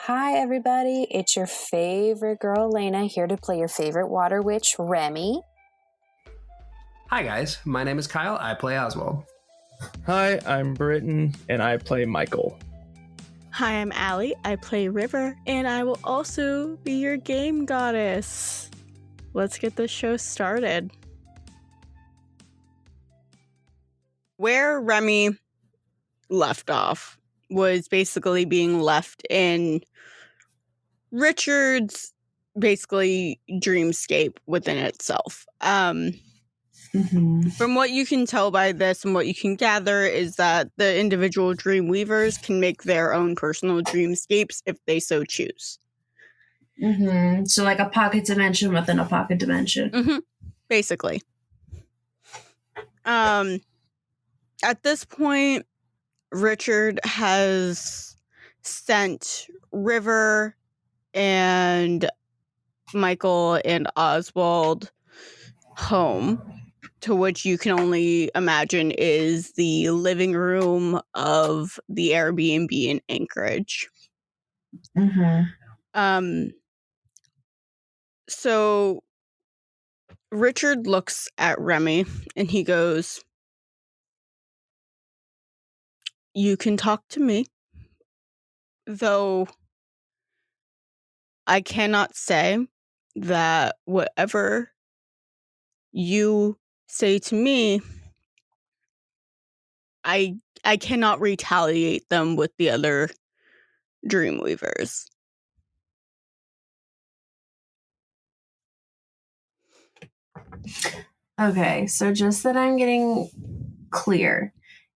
Hi, everybody. It's your favorite girl, Elena, here to play your favorite water witch, Remi. Hi, guys. My name is Kyle. I play Oswald. Hi, I'm Britton, and I play Michael. Hi, I'm Allie. I play River, and I will also be your game goddess. Let's get this show started. Where Remi left off was basically being left in Richard's basically dreamscape within itself. From what you can tell by this and what you can gather is that the individual Dreamweavers can make their own personal dreamscapes if they so choose. So like a pocket dimension within a pocket dimension. Basically. At this point, Richard has sent River and Michael and Oswald home, to which you can only imagine is the living room of the Airbnb in Anchorage. So Richard looks at Remi and he goes, "You can talk to me, though I cannot say that whatever you say to me, I cannot retaliate them with the other Dreamweavers." Okay, so just that I'm getting clear.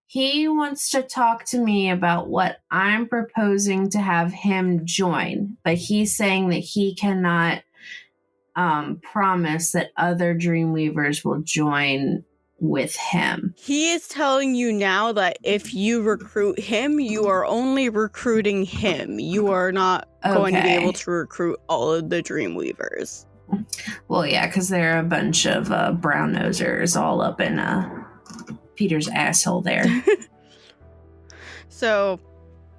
He wants to talk to me about what I'm proposing to have him join, but he's saying that he cannot promise that other Dreamweavers will join with him. He is telling you now that if you recruit him, you are only recruiting him. You are not going to be able to recruit all of the Dreamweavers. Well, yeah, because they're a bunch of brown nosers all up in Peter's asshole there. So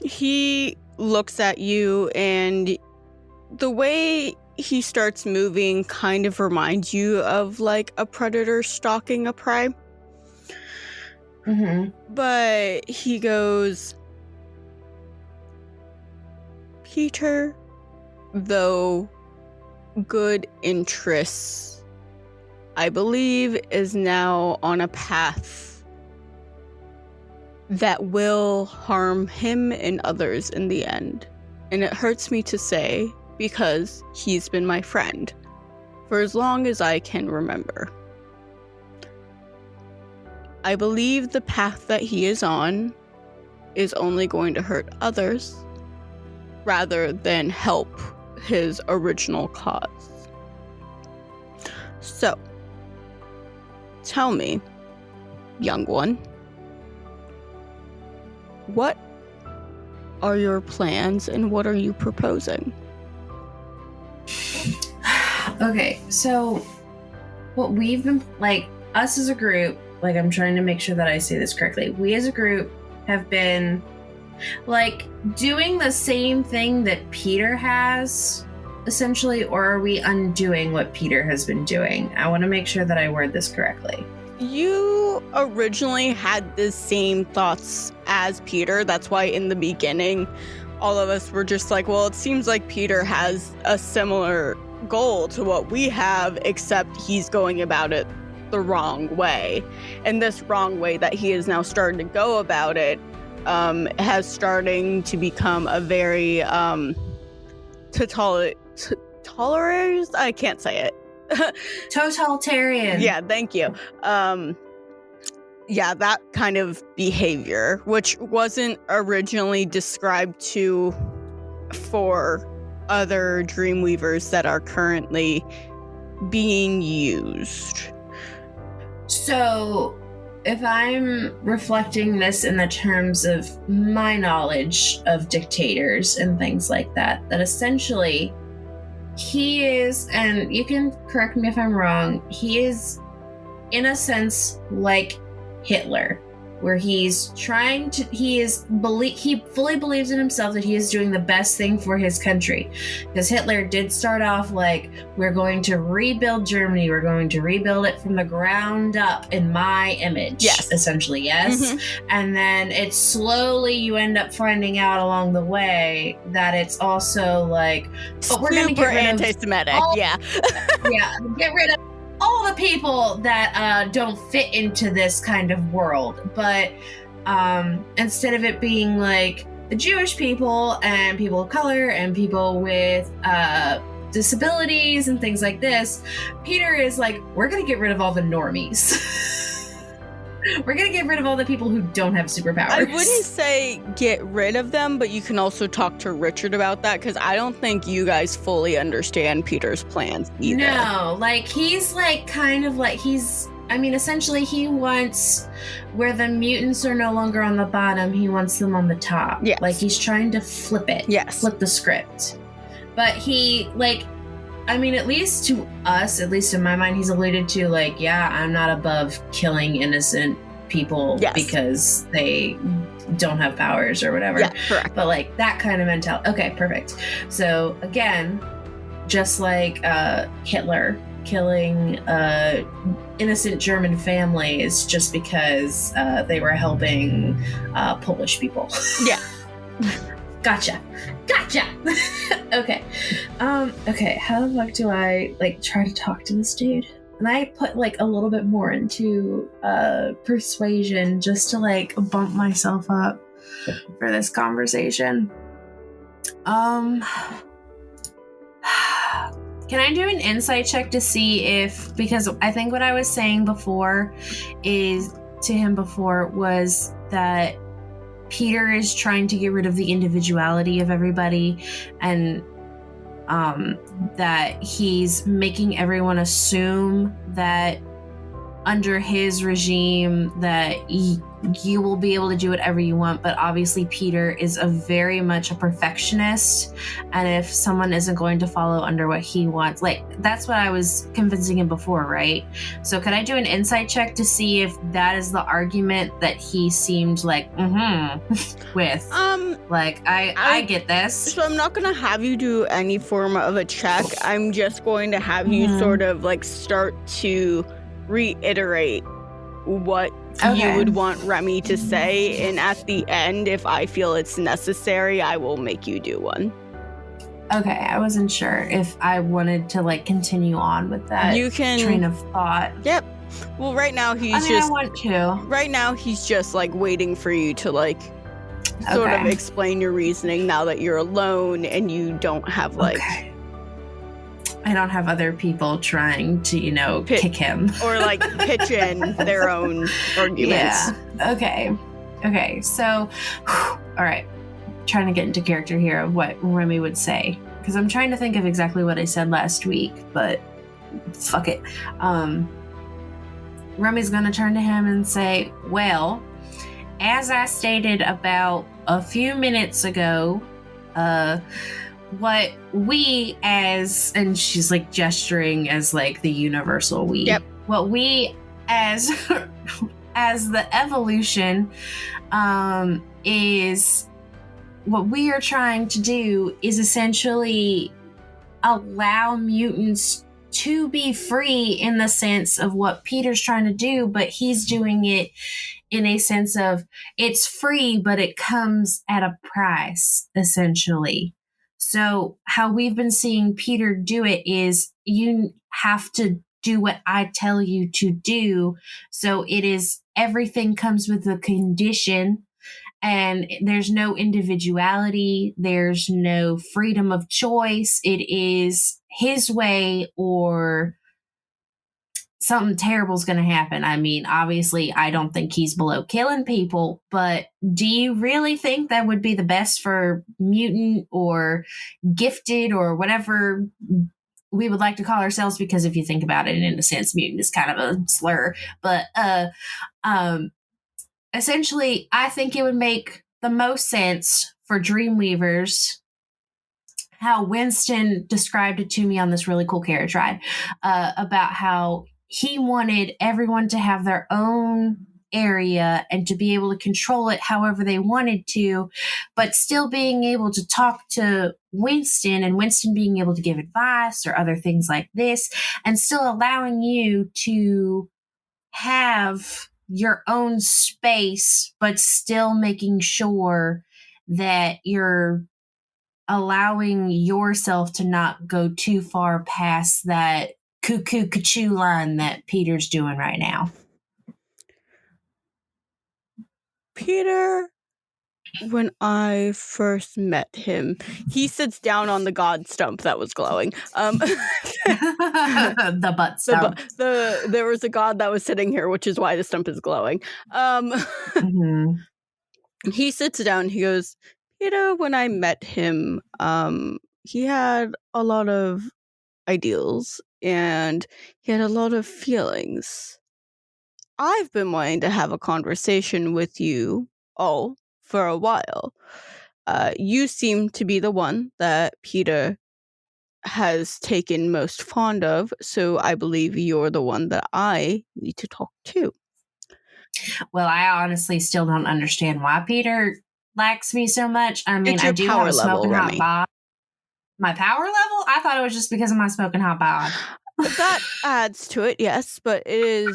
he looks at you, and the way he starts moving kind of reminds you of like a predator stalking a prey. But he goes, "Peter, though good interests, I believe, is now on a path that will harm him and others in the end. And it hurts me to say, because he's been my friend for as long as I can remember. I believe the path that he is on is only going to hurt others rather than help his original cause. So, tell me, young one, what are your plans and what are you proposing?" Okay, so what we've been, like, us as a group, like, I'm trying to make sure that I say this correctly. We as a group have been, like, doing the same thing that Peter has, essentially, or are we undoing what Peter has been doing? I want to make sure that I word this correctly. You originally had the same thoughts as Peter. That's why in the beginning, all of us were just like, well, it seems like Peter has a similar goal to what we have, except he's going about it the wrong way. And this wrong way that he is now starting to go about it has starting to become a very tolerant. I can't say it. Totalitarian. Yeah, thank you. Yeah, that kind of behavior, which wasn't originally described for other Dreamweavers that are currently being used. So, if I'm reflecting this in the terms of my knowledge of dictators and things like that, that essentially he is, and you can correct me if I'm wrong, he is, in a sense, like Hitler. where he fully believes in himself that he is doing the best thing for his country. Because Hitler did start off like, we're going to rebuild Germany, we're going to rebuild it from the ground up in my image. Yes. Essentially, yes. Mm-hmm. And then it's slowly, you end up finding out along the way that it's also like, but we're going to get rid anti-Semitic, yeah, get rid of all the people that don't fit into this kind of world. But instead of it being like the Jewish people and people of color and people with disabilities and things like this, Peter is like, we're going to get rid of all the normies. We're going to get rid of all the people who don't have superpowers. I wouldn't say get rid of them, but you can also talk to Richard about that, because I don't think you guys fully understand Peter's plans either. No, like, he's like, kind of like, essentially he wants, where the mutants are no longer on the bottom, he wants them on the top. Yes. Like, he's trying to flip it. Yes. Flip the script. But he, like, at least to us, at least in my mind, he's alluded to, like, yeah, I'm not above killing innocent people because they don't have powers or whatever. Yeah, correct. But, like, that kind of mentality. Okay, perfect. So, again, just like Hitler killing innocent German families just because they were helping Polish people. Yeah. Gotcha. Okay. Okay, how the fuck do I, like, try to talk to this dude? And I put, like, a little bit more into persuasion just to, like, bump myself up for this conversation. Can I do an insight check to see if, because I think what I was saying before was that Peter is trying to get rid of the individuality of everybody, and that he's making everyone assume that under his regime that you will be able to do whatever you want. But obviously Peter is very much a perfectionist, and if someone isn't going to follow under what he wants, like, that's what I was convincing him before, right? So could I do an insight check to see if that is the argument that he seemed like with? Like, I get this. So I'm not going to have you do any form of a check. I'm just going to have you sort of, like, start to reiterate what you would want Remi to say, and at the end, if I feel it's necessary, I will make you do one. Okay, I wasn't sure if I wanted to, like, continue on with that train of thought. Yep. Well, right now I want to. Right now he's just, like, waiting for you to, like, sort of explain your reasoning now that you're alone and you don't have, like... Okay. I don't have other people trying to, kick him. Or, like, pitch in their own arguments. Yeah. Okay. So, all right. Trying to get into character here of what Remi would say. Because I'm trying to think of exactly what I said last week, but fuck it. Remi's going to turn to him and say, well, as I stated about a few minutes ago, what we as, and she's, like, gesturing as, like, the universal we. Yep. What we as the evolution is, what we are trying to do is essentially allow mutants to be free in the sense of what Peter's trying to do, but he's doing it in a sense of it's free, but it comes at a price, essentially. So how we've been seeing Peter do it is you have to do what I tell you to do. So it is, everything comes with a condition, and there's no individuality. There's no freedom of choice. It is his way or something terrible is going to happen. I mean, obviously, I don't think he's below killing people, but do you really think that would be the best for mutant or gifted or whatever we would like to call ourselves? Because if you think about it, in a sense, mutant is kind of a slur. But essentially, I think it would make the most sense for Dreamweavers, how Winston described it to me on this really cool carriage ride, about how he wanted everyone to have their own area and to be able to control it however they wanted to, but still being able to talk to Winston and Winston being able to give advice or other things like this, and still allowing you to have your own space, but still making sure that you're allowing yourself to not go too far past that cuckoo line that Peter's doing right now. Peter, when I first met him, he sits down on the god stump that was glowing. The butt stump. There was a god that was sitting here, which is why the stump is glowing. He sits down, he goes, Peter, when I met him, he had a lot of ideals and he had a lot of feelings. I've been wanting to have a conversation with you all for a while. You seem to be the one that Peter has taken most fond of, so I believe you're the one that I need to talk to. Well, I honestly still don't understand why Peter likes me so much. I mean, I do have a smoking hot bod. My power level? I thought it was just because of my smoking hot bod. That adds to it, yes, but it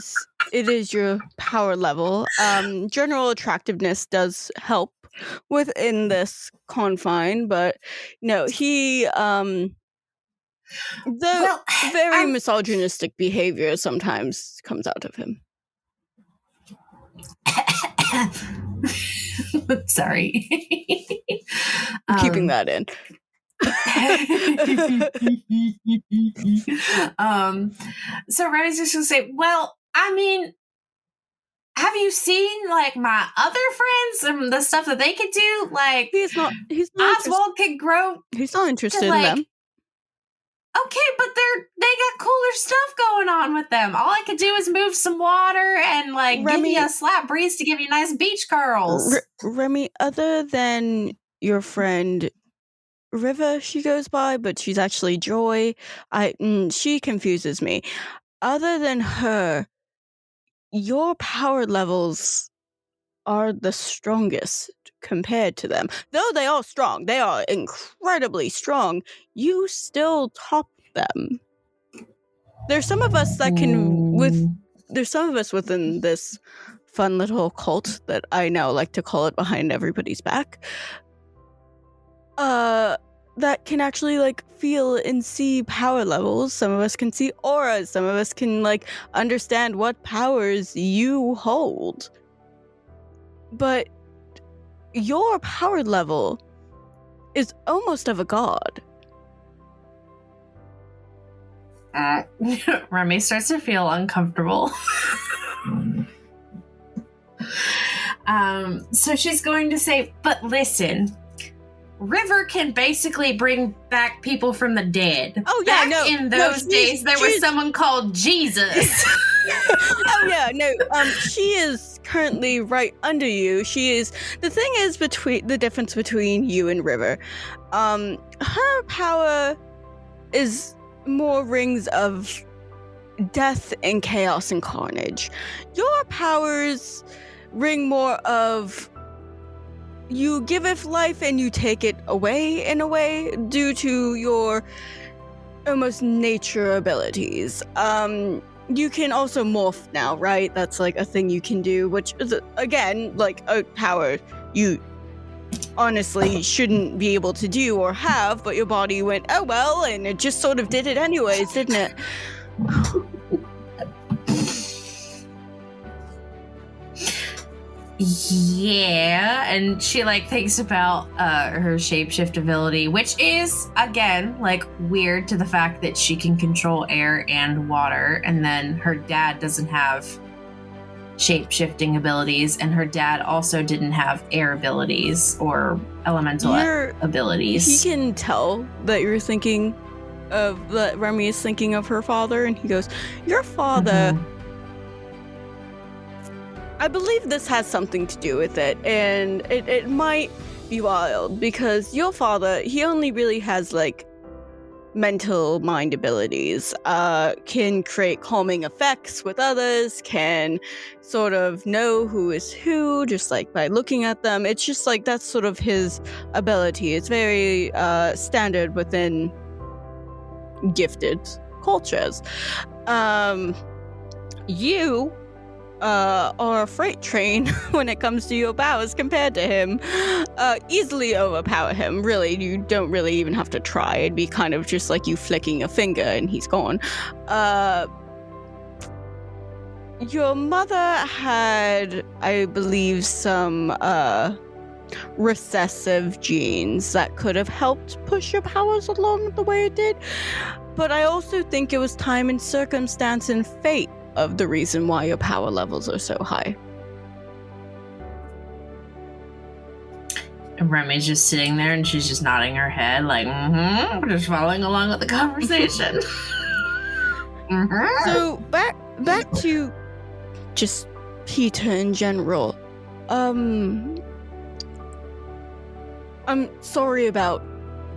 is your power level. General attractiveness does help within this confine, but no, he very misogynistic behavior sometimes comes out of him. Sorry. I'm keeping that in. So Remi's just gonna say, well, I mean, have you seen like my other friends and the stuff that they could do? Like he's not Oswald could grow. He's not interested in them. Okay, but they got cooler stuff going on with them. All I could do is move some water and like Remi, give you a slap breeze to give you nice beach curls. Remi, other than your friend River, she goes by, but she's actually Joy. She confuses me. Other than her, your power levels are the strongest compared to them. Though they are strong, they are incredibly strong, you still top them. There's some of us that there's some of us within this fun little cult that I now like to call it behind everybody's back. That can actually like feel and see power levels. Some of us can see auras. Some of us can like understand what powers you hold. But your power level is almost of a god. Remi starts to feel uncomfortable. So she's going to say, but listen, River can basically bring back people from the dead. Oh yeah, in those days there was someone called Jesus. Oh yeah, no. She is currently right under you. She is. The thing is the difference between you and River. Her power is more rings of death and chaos and carnage. Your powers ring more of you giveth life and you take it away in a way due to your almost nature abilities. You can also morph now, right? That's like a thing you can do, which is again like a power you honestly shouldn't be able to do or have, but your body went, oh well, and it just sort of did it anyways, didn't it? Yeah, and she like thinks about her shapeshift ability, which is again like weird to the fact that she can control air and water, and then her dad doesn't have shape-shifting abilities, and her dad also didn't have air abilities or elemental abilities. He can tell that you're thinking of that Remi is thinking of her father, and he goes, your father I believe this has something to do with it, and it might be wild, because your father, he only really has, like, mental mind abilities, can create calming effects with others, can sort of know who is who just like by looking at them. It's just like that's sort of his ability. It's very standard within gifted cultures. You are a freight train when it comes to your powers compared to him. Easily overpower him. Really, you don't really even have to try. It'd be kind of just like you flicking a finger and he's gone. Your mother had, I believe, some recessive genes that could have helped push your powers along the way it did. But I also think it was time and circumstance and fate of the reason why your power levels are so high. And Remi's just sitting there and she's just nodding her head like, just following along with the conversation. So back to just Peter in general. I'm sorry about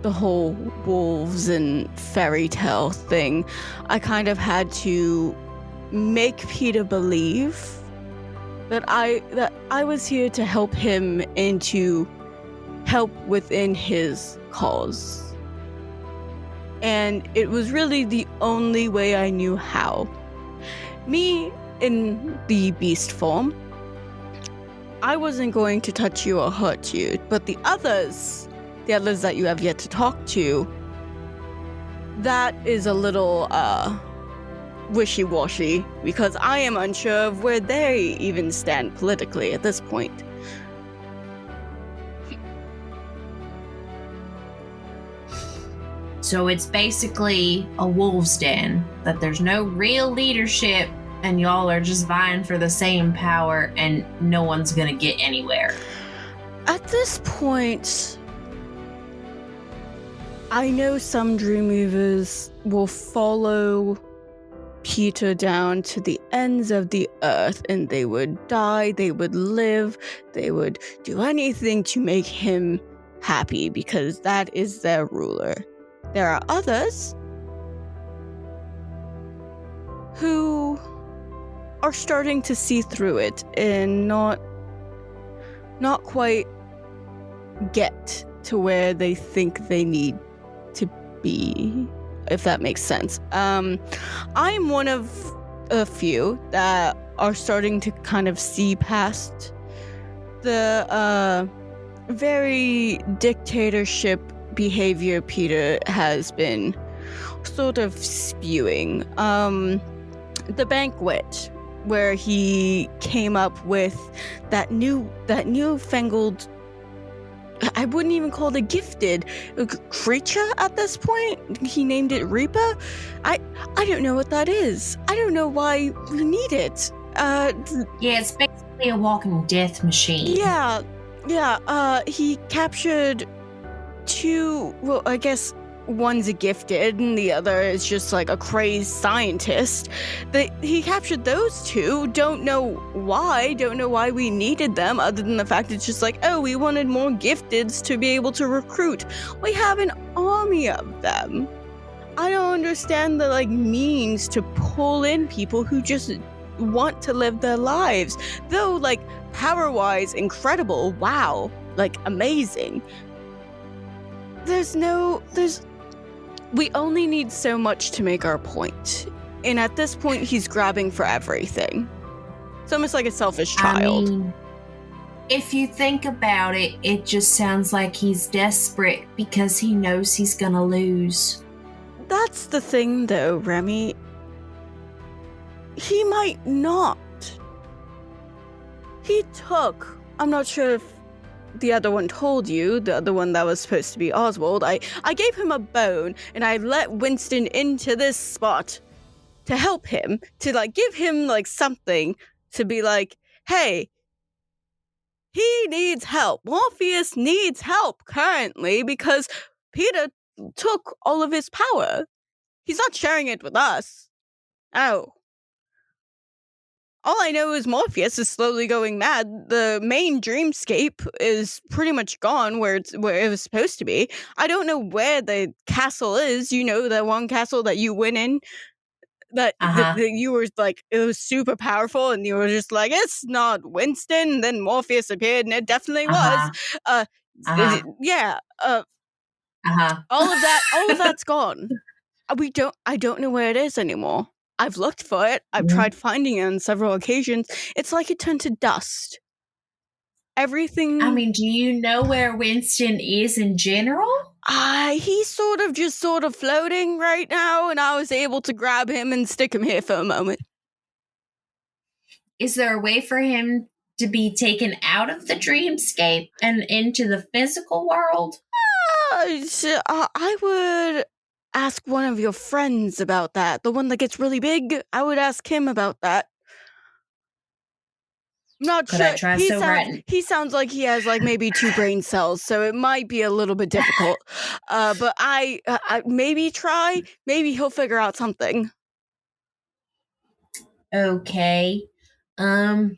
the whole wolves and fairy tale thing. I kind of had to make Peter believe that I was here to help him and to help within his cause. And it was really the only way I knew how. Me in the beast form, I wasn't going to touch you or hurt you, but the others that you have yet to talk to, that is a little wishy-washy, because I am unsure of where they even stand politically at this point. So it's basically a wolf's den, that there's no real leadership and y'all are just vying for the same power and no one's gonna get anywhere. At this point, I know some Dreamweavers will follow Peter down to the ends of the earth, and they would die, they would live, they would do anything to make him happy because that is their ruler. There are others who are starting to see through it and not quite get to where they think they need to be, if that makes sense. I'm one of a few that are starting to kind of see past the very dictatorship behavior Peter has been sort of spewing. The banquet where he came up with that newfangled, I wouldn't even call it a gifted creature at this point. He named it Reaper. I don't know what that is. I don't know why we need it. Yeah, it's basically a walking death machine. Yeah. He captured two, well, I guess one's a gifted and the other is just like a crazed scientist. He captured those two. Don't know why we needed them, other than the fact it's just like, oh, we wanted more gifteds to be able to recruit. We have an army of them. I don't understand the means to pull in people who just want to live their lives. Though power-wise, incredible, wow, amazing. We only need so much to make our point. And at this point, he's grabbing for everything. It's almost like a selfish child. I mean, if you think about it, it just sounds like he's desperate because he knows he's gonna lose. That's the thing, though, Remi. He might not. I'm not sure if the other one told you, the other one that was supposed to be Oswald, I gave him a bone, and I let Winston into this spot to help him, to give him something to be hey, he needs help. Morpheus needs help currently because Peter took all of his power. He's not sharing it with us. Oh. All I know is Morpheus is slowly going mad. The main dreamscape is pretty much gone where it was supposed to be. I don't know where the castle is. You know, the one castle that you went in that you were like, it was super powerful, and you were just like, it's not Winston. And then Morpheus appeared, and it definitely was. Yeah. All of that's gone. I don't know where it is anymore. I've looked for it. I've tried finding it on several occasions. It's like it turned to dust. Everything. I mean, do you know where Winston is in general? He's sort of floating right now, and I was able to grab him and stick him here for a moment. Is there a way for him to be taken out of the dreamscape and into the physical world? I would ask one of your friends about that. The one that gets really big. I would ask him about that. I'm not sure. He sounds like he has like maybe 2 brain cells, so it might be a little bit difficult. But I maybe try. Maybe he'll figure out something. Okay. So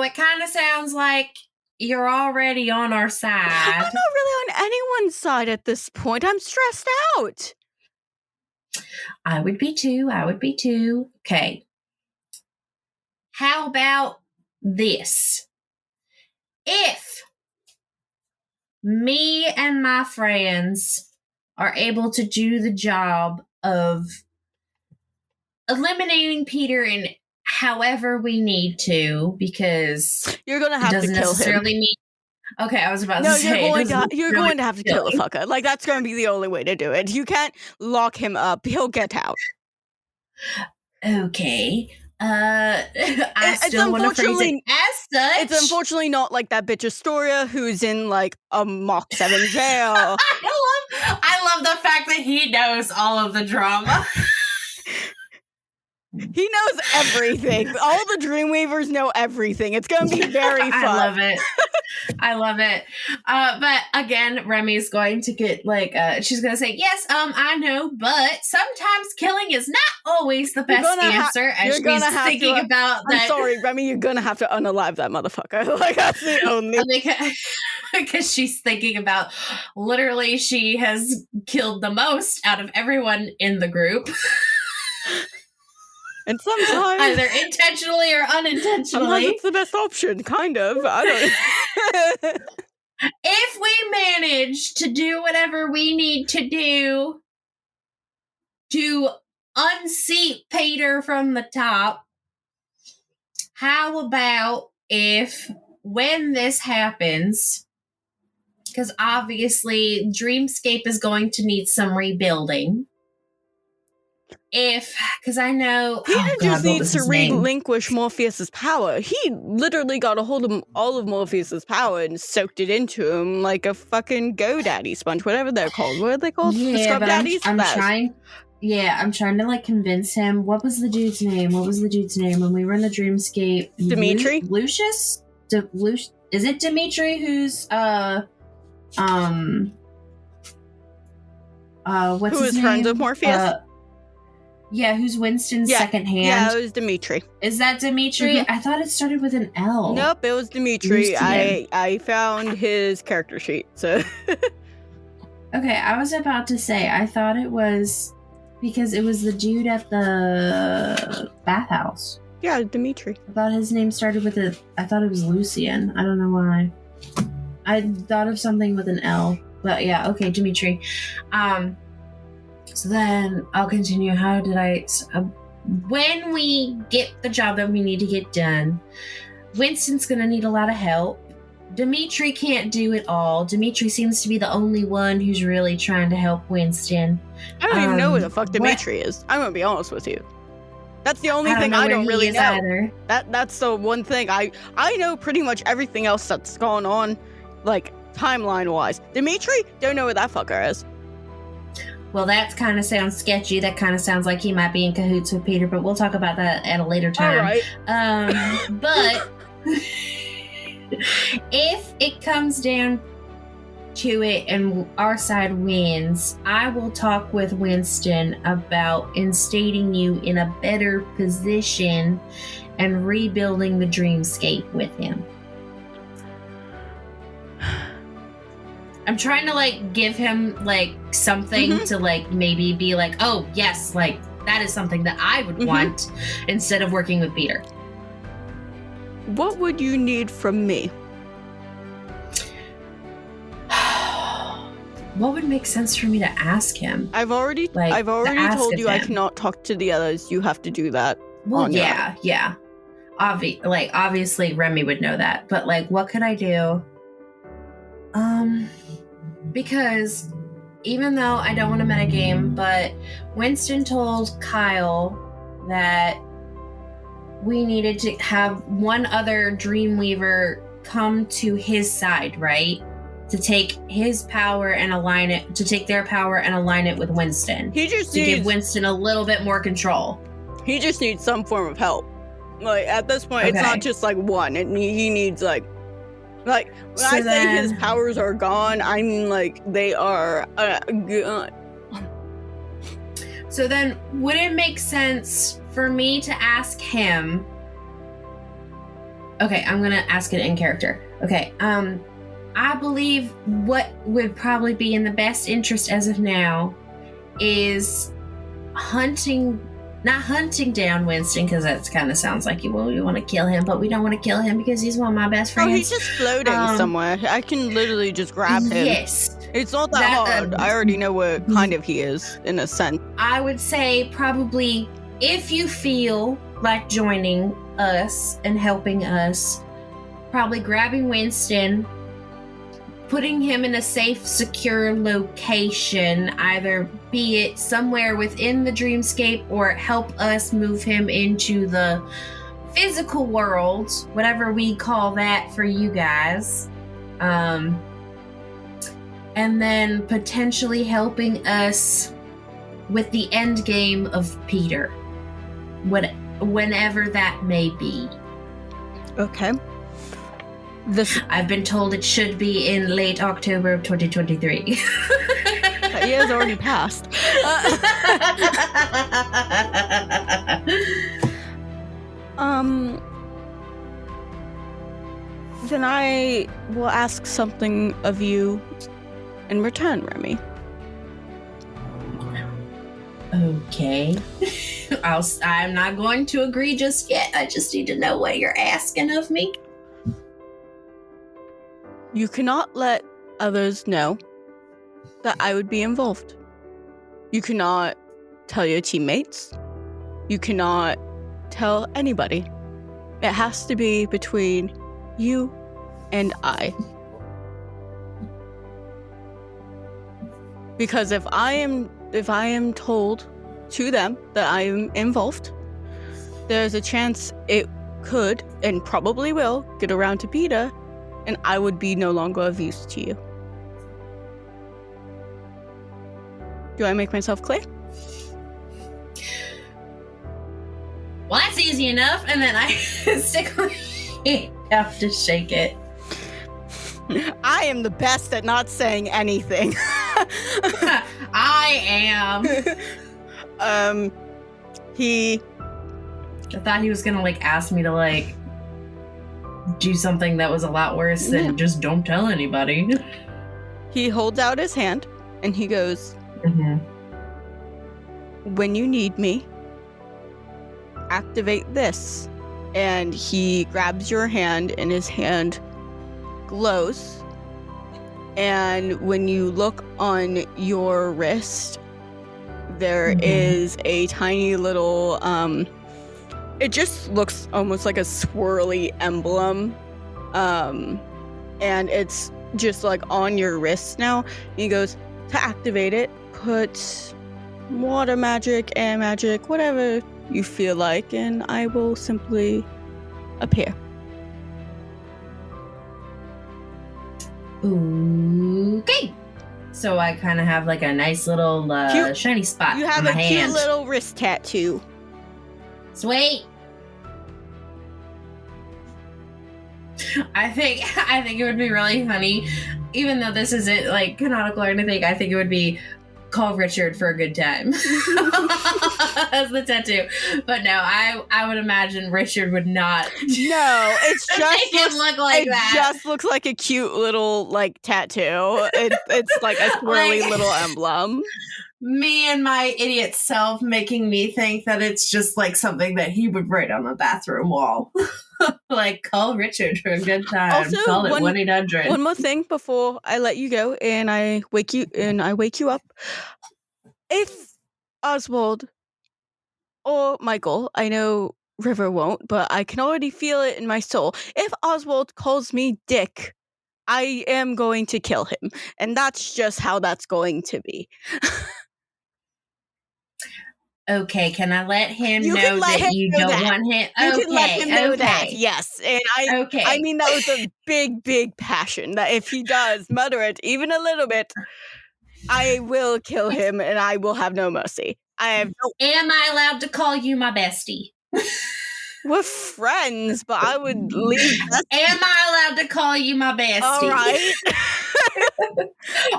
it kind of sounds like you're already on our side. I'm not really on anyone's side at this point. I'm stressed out. I would be too. Okay. How about this? If me and my friends are able to do the job of eliminating Peter in however we need to, because you're gonna have to kill him. Okay, I was about to say. You're going to have to kill the fucker. Like, that's going to be the only way to do it. You can't lock him up. He'll get out. Okay. I still want to phrase it as such. It's unfortunately not like that bitch Astoria who's in like a Mach 7 jail. I love the fact that he knows all of the drama. He knows everything. All the Dreamweavers know everything. It's going to be very fun. I love it. But again, Remi's going to get like, she's going to say, yes, I know, but sometimes killing is not always the best answer. And she's thinking about that. I'm sorry, Remi, you're going to have to unalive that motherfucker. Like, that's the only. Because she's thinking about, literally, she has killed the most out of everyone in the group. And sometimes either intentionally or unintentionally. Sometimes it's the best option, kind of. I don't. If we manage to do whatever we need to do to unseat Peter from the top, how about if when this happens, because obviously Dreamscape is going to need some rebuilding. Because I know Peter just needs to relinquish Morpheus's power. He literally got a hold of all of Morpheus's power and soaked it into him like a fucking GoDaddy sponge, whatever they're called. What are they called? Yeah, Scrub daddies? I'm trying to like convince him. What was the dude's name? When we were in the Dreamscape? Dimitri? Lucius? Is it Dimitri who's what's who his is name? friends with Morpheus? Yeah, who's Winston's second hand? Yeah, it was Dimitri. Is that Dimitri? Mm-hmm. I thought it started with an L. Nope, it was Dimitri. I found his character sheet, so... Okay, I was about to say, I thought it was because it was the dude at the bathhouse. Yeah, Dimitri. I thought his name started with I thought it was Lucian. I don't know why. I thought of something with an L. But yeah, okay, Dimitri. So then I'll continue. How did when we get the job that we need to get done, Winston's going to need a lot of help. Dimitri can't do it all. Dimitri seems to be the only one who's really trying to help Winston. I don't even know who the fuck Dimitri is. I'm going to be honest with you. That's the only thing I don't really know. Either. That's the one thing. I know pretty much everything else that's going on, like, timeline-wise. Dimitri, don't know where that fucker is. Well, that kind of sounds sketchy. That kind of sounds like he might be in cahoots with Peter, but we'll talk about that at a later time. All right. But if it comes down to it and our side wins, I will talk with Winston about instating you in a better position and rebuilding the dreamscape with him. I'm trying to like give him like something to like maybe be like, oh yes, like that is something that I would want instead of working with Peter. What would you need from me? What would make sense for me to ask him? I've already told you I cannot talk to the others. You have to do that. Well, yeah. Obviously Remi would know that, but like what could I do? Because even though I don't want to metagame, but Winston told Kyle that we needed to have one other Dreamweaver come to his side, right? To take his power and align it, to take their power and align it with Winston. Give Winston a little bit more control. He just needs some form of help. Like, at this point, it's not just like one. He needs like when I say his powers are gone, I mean like they are gone. So then, would it make sense for me to ask him? Okay, I'm gonna ask it in character. Okay, I believe what would probably be in the best interest as of now is not hunting down Winston, because that kind of sounds like you want to kill him, but we don't want to kill him because he's one of my best friends. Oh, he's just floating somewhere. I can literally just grab him. Yes. It's not that hard. I already know what kind of he is, in a sense. I would say probably if you feel like joining us and helping us, probably grabbing Winston, putting him in a safe, secure location, either be it somewhere within the dreamscape or help us move him into the physical world, whatever we call that for you guys. And then potentially helping us with the end game of Peter. Whenever that may be. Okay. I've been told it should be in late October of 2023. That year has already passed. Then I will ask something of you in return, Remi. Okay. I'm not going to agree just yet. I just need to know what you're asking of me. You cannot let others know that I would be involved. You cannot tell your teammates. You cannot tell anybody. It has to be between you and I. Because if I am told to them that I am involved, there's a chance it could and probably will get around to Peter, and I would be no longer of use to you. Do I make myself clear? Well, that's easy enough. And then I stick my hand out to shake it. I am the best at not saying anything. I am. I thought he was gonna like ask me to like do something that was a lot worse than just don't tell anybody. He holds out his hand and he goes, when you need me, activate this. And he grabs your hand and his hand glows. And when you look on your wrist, there is a tiny little, it just looks almost like a swirly emblem. And it's just like on your wrist now. And he goes, to activate it, put water magic, air magic, whatever you feel like, and I will simply appear. Okay. So I kind of have like a nice little shiny spot on my hand. You have a cute little wrist tattoo. Sweet. I think it would be really funny even though this isn't like canonical or anything, I think it would be call Richard for a good time as the tattoo. But no, I would imagine Richard would not. No, it's just make it look like that. It just looks like a cute little like tattoo. It's like a swirly Like- little emblem. Me and my idiot self making me think that it's just like something that he would write on the bathroom wall. Like, call Richard for a good time. Also, Call it 1-800. One more thing before I let you go and I wake you up. If Oswald or Michael, I know River won't, but I can already feel it in my soul. If Oswald calls me Dick, I am going to kill him. And that's just how that's going to be. Okay, can I let him You know can let that him you know don't that. want him? You can let him know that, okay. yes. And Okay. I mean that with a big, big passion, that if he does mutter it even a little bit, I will kill him and I will have no mercy. Am I allowed to call you my bestie? We're friends, but I would leave. Am I allowed to call you my bestie? All right.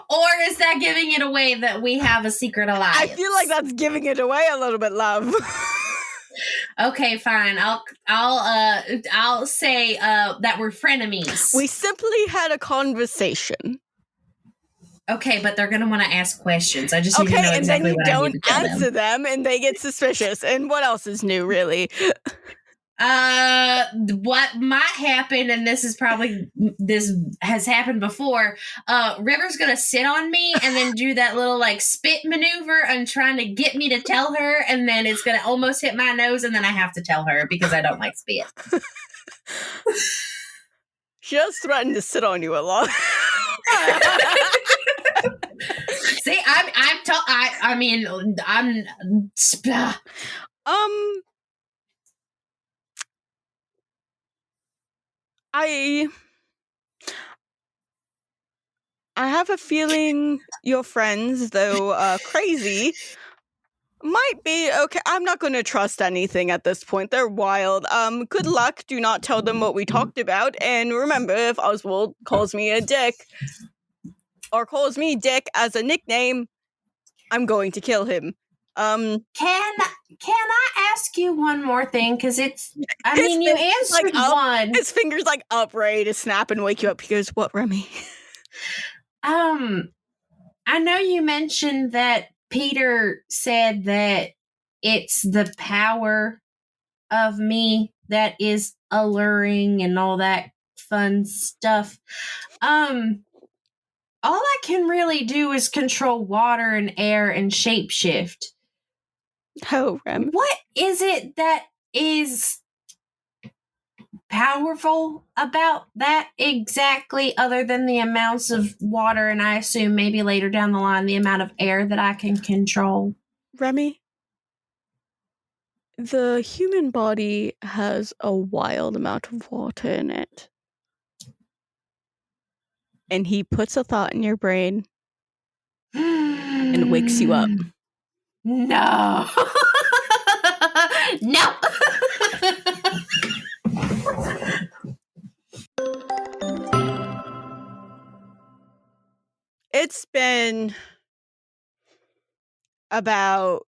Or is that giving it away that we have a secret alliance? I feel like that's giving it away a little bit, love. Okay, fine. I'll say that we're frenemies. We simply had a conversation. Okay, but they're gonna want to ask questions. I just need to Okay, know and exactly then you what I don't need to tell answer them. them, and they get suspicious. And what else is new, really? What might happen, and this has happened before. River's gonna sit on me and then do that little like spit maneuver and trying to get me to tell her, and then it's gonna almost hit my nose, and then I have to tell her because I don't like spit. She does threaten to sit on you a lot. See, I have a feeling your friends, though crazy, might be okay. I'm not going to trust anything at this point. They're wild. Good luck. Do not tell them what we talked about. And remember, if Oswald calls me a dick, or calls me Dick as a nickname, I'm going to kill him. Can I ask you one more thing? Because you answered one. His finger's like up, ready to snap and wake you up. He goes, "What, Remi?" I know you mentioned that Peter said that it's the power of me that is alluring and all that fun stuff. All I can really do is control water and air and shapeshift. Oh, Rem. What is it that is powerful about that exactly, other than the amounts of water and I assume maybe later down the line the amount of air that I can control? Remi, the human body has a wild amount of water in it. And he puts a thought in your brain and wakes you up. No. No. It's been about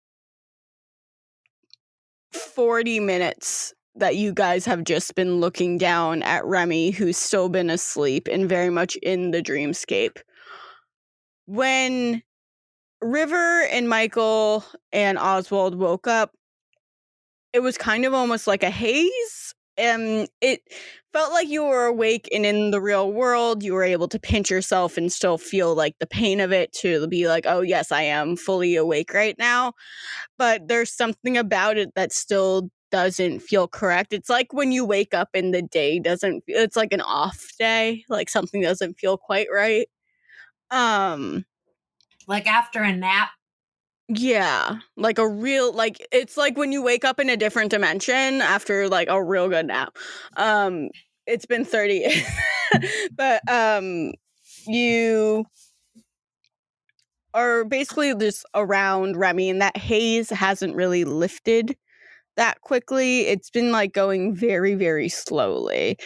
40 minutes that you guys have just been looking down at Remi, who's still been asleep and very much in the dreamscape. When River and Michael and Oswald woke up, it was kind of almost like a haze. It felt like you were awake and in the real world. You were able to pinch yourself and still feel like the pain of it, to be like, oh yes, I am fully awake right now. But there's something about it that still doesn't feel correct. It's like when you wake up and the day doesn't, it's like an off day, like something doesn't feel quite right. Like after a nap. Yeah, like a real, like, it's like when you wake up in a different dimension after like a real good nap. It's been 30 years. But you are basically just around Remi, and that haze hasn't really lifted that quickly. It's been like going very, very slowly.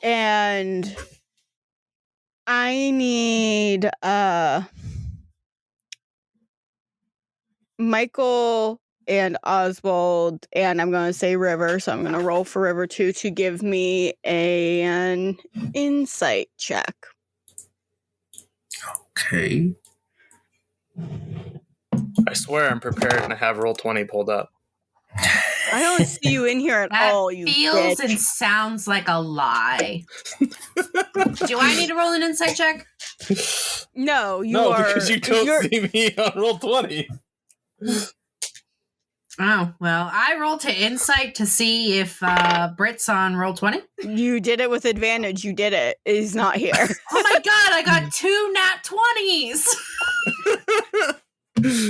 And I need Michael and Oswald, and I'm going to say River, so I'm going to roll for River too to give me an insight check. Okay. I swear I'm prepared and I have roll 20 pulled up. I don't see you in here at That all, you feels bitch. and sounds like a lie. Do I need to roll an insight check? No, you No, are. because you don't see me on roll 20. Oh, well, I rolled to insight to see if Britt's on roll 20. You did it with advantage. You did it. He's not here. Oh my god, I got 2 nat 20s!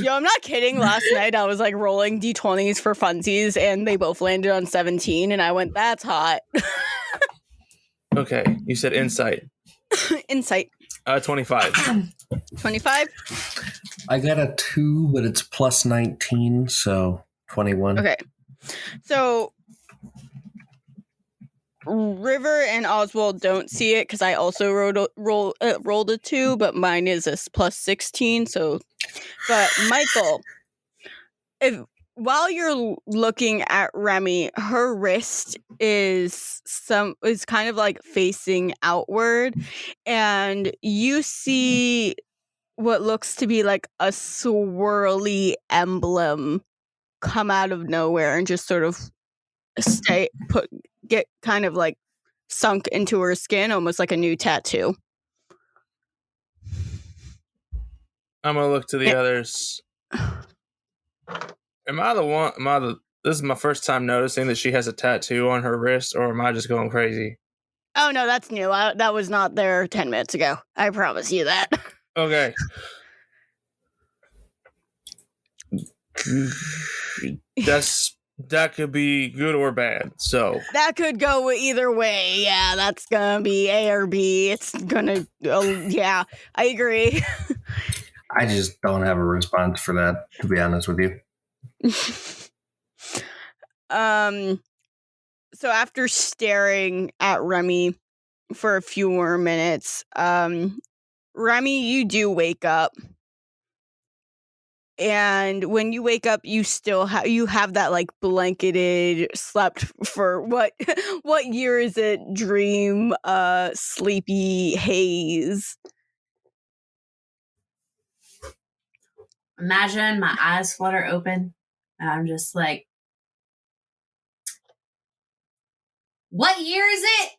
Yo, I'm not kidding. Last night I was like rolling d20s for funsies, and they both landed on 17, and I went, "That's hot." Okay, you said insight. Insight. 25. 25. I got a 2, but it's plus 19, so 21. Okay. So River and Oswald don't see it because I also rolled a 2, but mine is a plus 16. So, but Michael, while you're looking at Remi, her wrist is kind of like facing outward, and you see what looks to be like a swirly emblem come out of nowhere and just sort of get kind of like sunk into her skin, almost like a new tattoo. I'm gonna look to the others. This is my first time noticing that she has a tattoo on her wrist, or am I just going crazy? Oh no, that's new. That was not there 10 minutes ago. I promise you that. Okay. That could be good or bad. So that could go either way. Yeah, that's gonna be A or B. It's gonna. Yeah, I agree. I just don't have a response for that, to be honest with you. So after staring at Remi for a few more minutes, Remi, you do wake up. And when you wake up, you still have that like blanketed, slept for what year is it? Dream, sleepy haze. Imagine my eyes flutter open, and I'm just like, what year is it?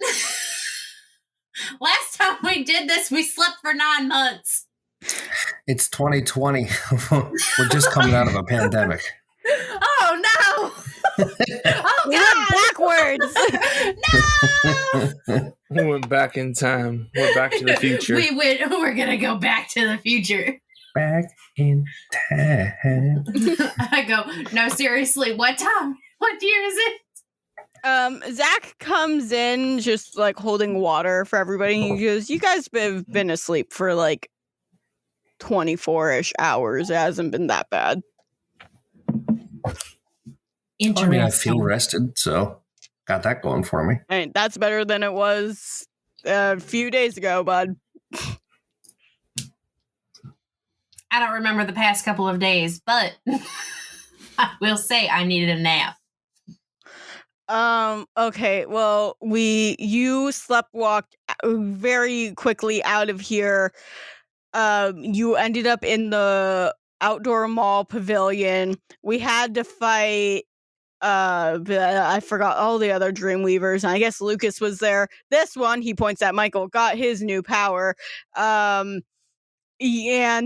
Last time we did this, we slept for 9 months. It's 2020. We're just coming out of a pandemic. Oh no! Oh God! Backwards! No! we went back in time. We're back to the future. We're gonna go back to the future. Back in time. I go, no, seriously, what time? What year is it? Zach comes in just like holding water for everybody. He goes, "You guys have been asleep for like 24-ish hours. It hasn't been that bad." I mean, I feel rested, so got that going for me. And that's better than it was a few days ago, bud. I don't remember the past couple of days, but I will say I needed a nap. Okay, well, you sleptwalked very quickly out of here. You ended up in the outdoor mall pavilion. We had to fight I forgot all the other Dreamweavers, and I guess Lucas was there. This one, he points at Michael, got his new power. And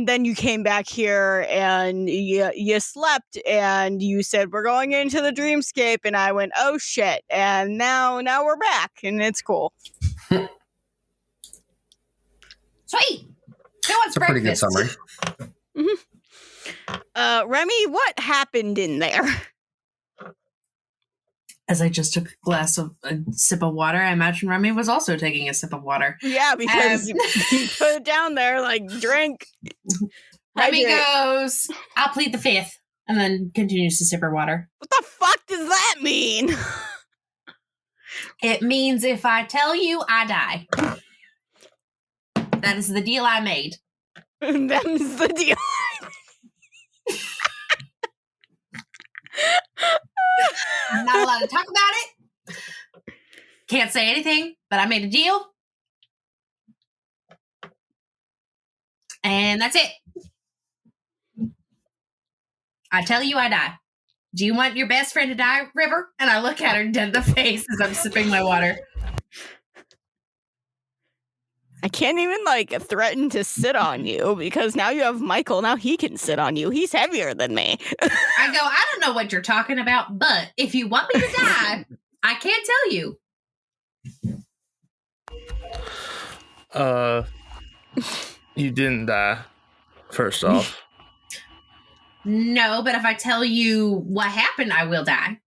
then you came back here and you slept and you said, "We're going into the dreamscape," and I went, "Oh shit." And now we're back and it's cool. Sweet. It's a pretty good summary. Mm-hmm. Remi, what happened in there? As I just took a sip of water, I imagine Remi was also taking a sip of water. Yeah, because you put it down there like, drink. Remi goes, "I'll plead the fifth," and then continues to sip her water. What the fuck does that mean? It means if I tell you, I die. That is the deal I made. Them's the deal. I'm not allowed to talk about it. Can't say anything, but I made a deal. And that's it. I tell you, I die. Do you want your best friend to die, River? And I look at her dead in the face as I'm sipping my water. I can't even threaten to sit on you because now you have Michael. Now he can sit on you. He's heavier than me. I go, I don't know what you're talking about, but if you want me to die, I can't tell you. You didn't die, first off. No, but if I tell you what happened, I will die.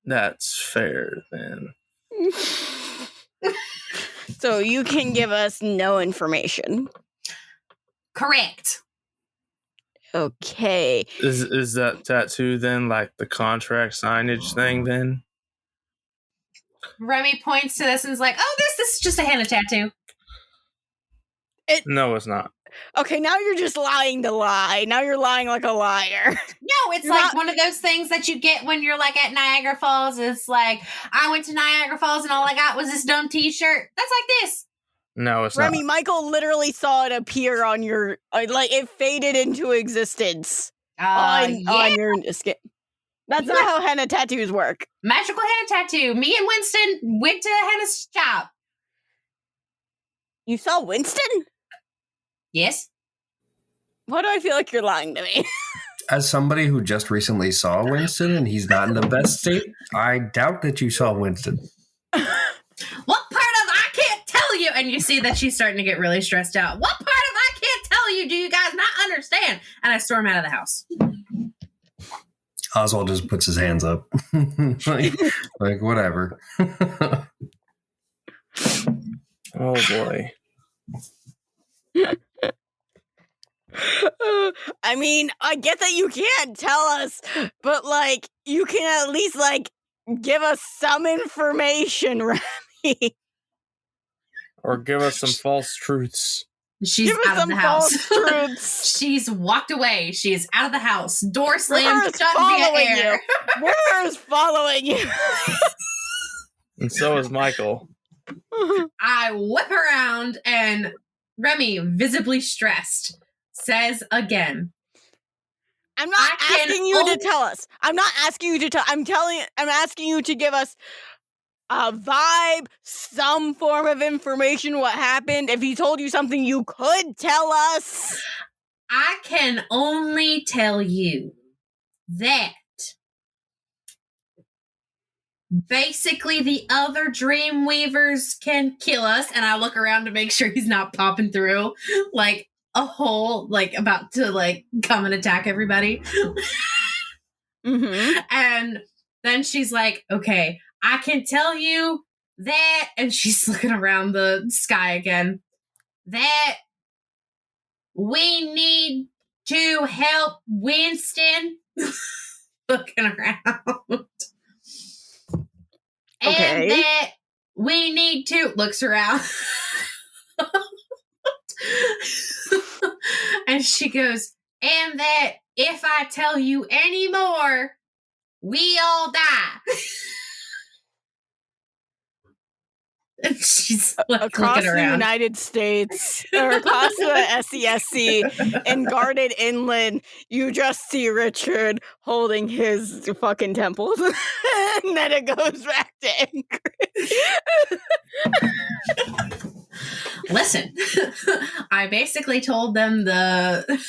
That's fair, then. So you can give us no information. Correct. Okay. Is that tattoo then like the contract signage thing then? Remi points to this and is like, oh, this is just a henna tattoo. No, it's not. Okay, now you're just lying to lie. Now you're lying like a liar. No, it's You're like not- one of those things that you get when you're like at Niagara Falls. It's like, I went to Niagara Falls and all I got was this dumb t-shirt. That's like this. No, it's Remi, not. Michael literally saw it appear on your, it faded into existence on your skin. That's not how henna tattoos work. Magical henna tattoo. Me and Winston went to a henna shop. You saw Winston? Yes. Why do I feel like you're lying to me? As somebody who just recently saw Winston and he's not in the best state, I doubt that you saw Winston. What part of I can't tell you? And you see that she's starting to get really stressed out. What part of I can't tell you? Do you guys not understand? And I storm out of the house. Oswald just puts his hands up. like whatever. Oh boy. I mean, I get that you can't tell us, but you can at least give us some information, Remi. Or give us some false truths. She's Give us out of some the house. false truths. She's walked away. She is out of the house. Door River slammed is shut via following air. you. River is following you. And so is Michael. I whip around and Remi, visibly stressed, says again. I'm not I can asking you only- to tell us. I'm not asking you to tell. I'm asking you to give us a vibe, some form of information. What happened? If he told you something, you could tell us. I can only tell you that basically the other Dreamweavers can kill us, and I look around to make sure he's not popping through like a hole, about to come and attack everybody. Mm-hmm. And then she's like, okay, I can tell you that, and she's looking around the sky again, that we need to help Winston. Looking around. Okay. And that we need to, looks around. And she goes, and that if I tell you any more, we all die. And she's Across looking the around. United States, or across the SCSC, and guarded inland, you just see Richard holding his fucking temples, and then it goes back to Ingrid. Listen, I basically told them the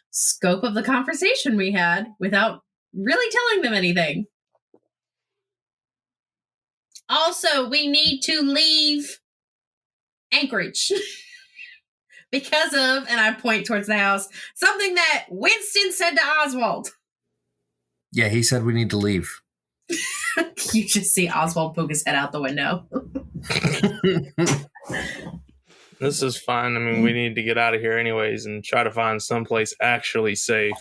scope of the conversation we had without really telling them anything. Also, we need to leave Anchorage because of, and I point towards the house, something that Winston said to Oswald. Yeah, he said we need to leave. You just see Oswald poke his head out the window. This is fine. I mean, we need to get out of here anyways and try to find someplace actually safe.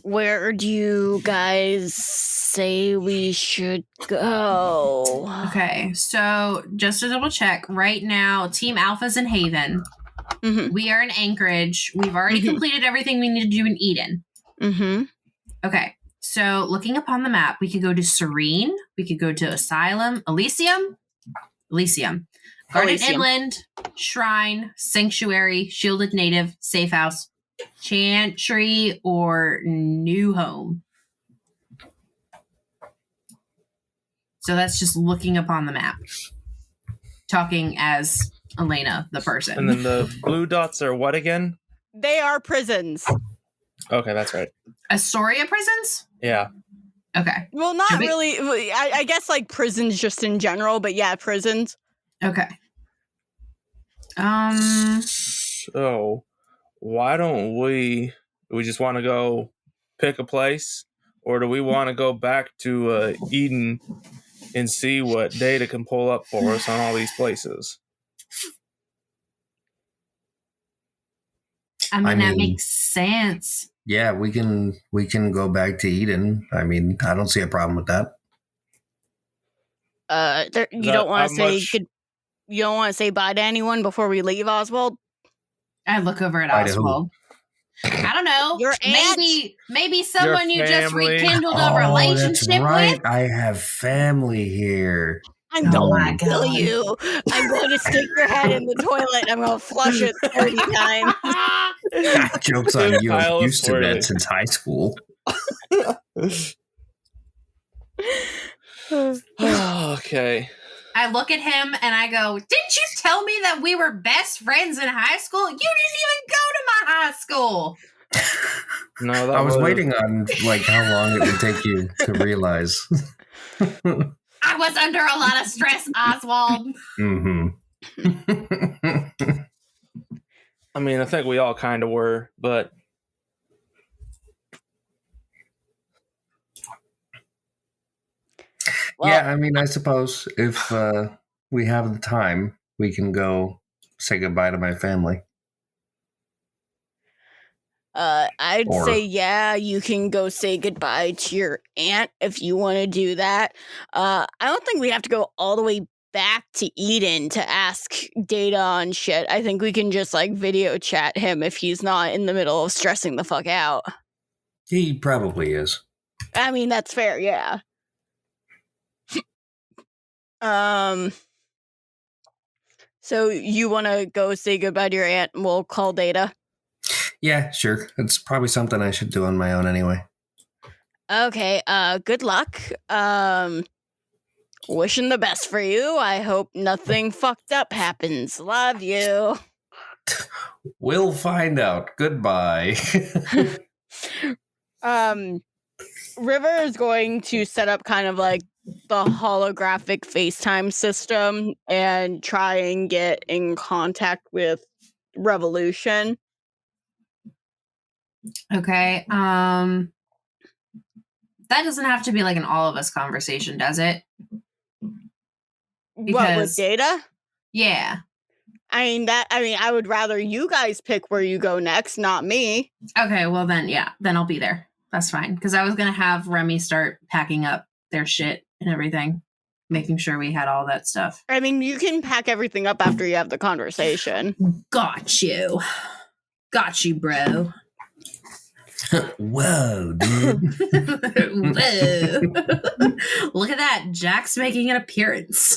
Where do you guys say we should go? Okay, so just to double check, right now, Team Alpha's in Haven. Mm-hmm. We are in Anchorage. We've already completed everything we need to do in Eden. Mm-hmm. Okay, so looking upon the map, we could go to Serene. We could go to Asylum. Elysium. Garden Inland. Shrine. Sanctuary. Shielded Native. Safe House. Chantry or New Home. So that's just looking upon the map. Talking as Elena, the person. And then the blue dots are what again? They are prisons. Okay, that's right. Astoria prisons? Yeah. Okay. Well, not really. I guess like prisons just in general, but yeah, prisons. Okay. So, why don't we just want to go pick a place, or do we want to go back to Eden and see what data can pull up for us on all these places? I mean, that makes sense. Yeah, we can go back to Eden. I mean, I don't see a problem with that. You don't want to say you don't want to say bye to anyone before we leave, Oswald? I look over at Oswald. I don't know. Your aunt? Maybe someone you just family. rekindled a relationship that's right. with. I have family here. I'm going to kill you. I'm going to stick your head in the toilet. I'm going to flush it 30 times. Joke's on you. I'm used to Poorly. that since high school. Okay. I look at him and I go, didn't you tell me that we were best friends in high school? You didn't even go to my high school. No, I was waiting on like how long it would take you to realize. I was under a lot of stress, Oswald. Mm-hmm. I mean, I think we all kind of were, but Well, yeah, I mean, I suppose if we have the time, we can go say goodbye to my family. I'd Or- say, yeah, you can go say goodbye to your aunt if you want to do that. I don't think we have to go all the way back to Eden to ask data on shit. I think we can just like video chat him if he's not in the middle of stressing the fuck out. He probably is. I mean, that's fair, yeah. So you want to go say goodbye to your aunt and we'll call data? Yeah, sure. It's probably something I should do on my own anyway. Okay, good luck. Wishing the best for you. I hope nothing fucked up happens. Love you. We'll find out. Goodbye. River is going to set up kind of like the holographic FaceTime system and try and get in contact with Revolution. Okay. That doesn't have to be like an all of us conversation, does it? What, with Because- data? Yeah. I would rather you guys pick where you go next, not me. Okay, well then, yeah. Then I'll be there. That's fine. Because I was going to have Remi start packing up their shit and everything. Making sure we had all that stuff. I mean, you can pack everything up after you have the conversation. Got you. Got you, bro. Whoa, dude. Whoa. Look at that. Jack's making an appearance.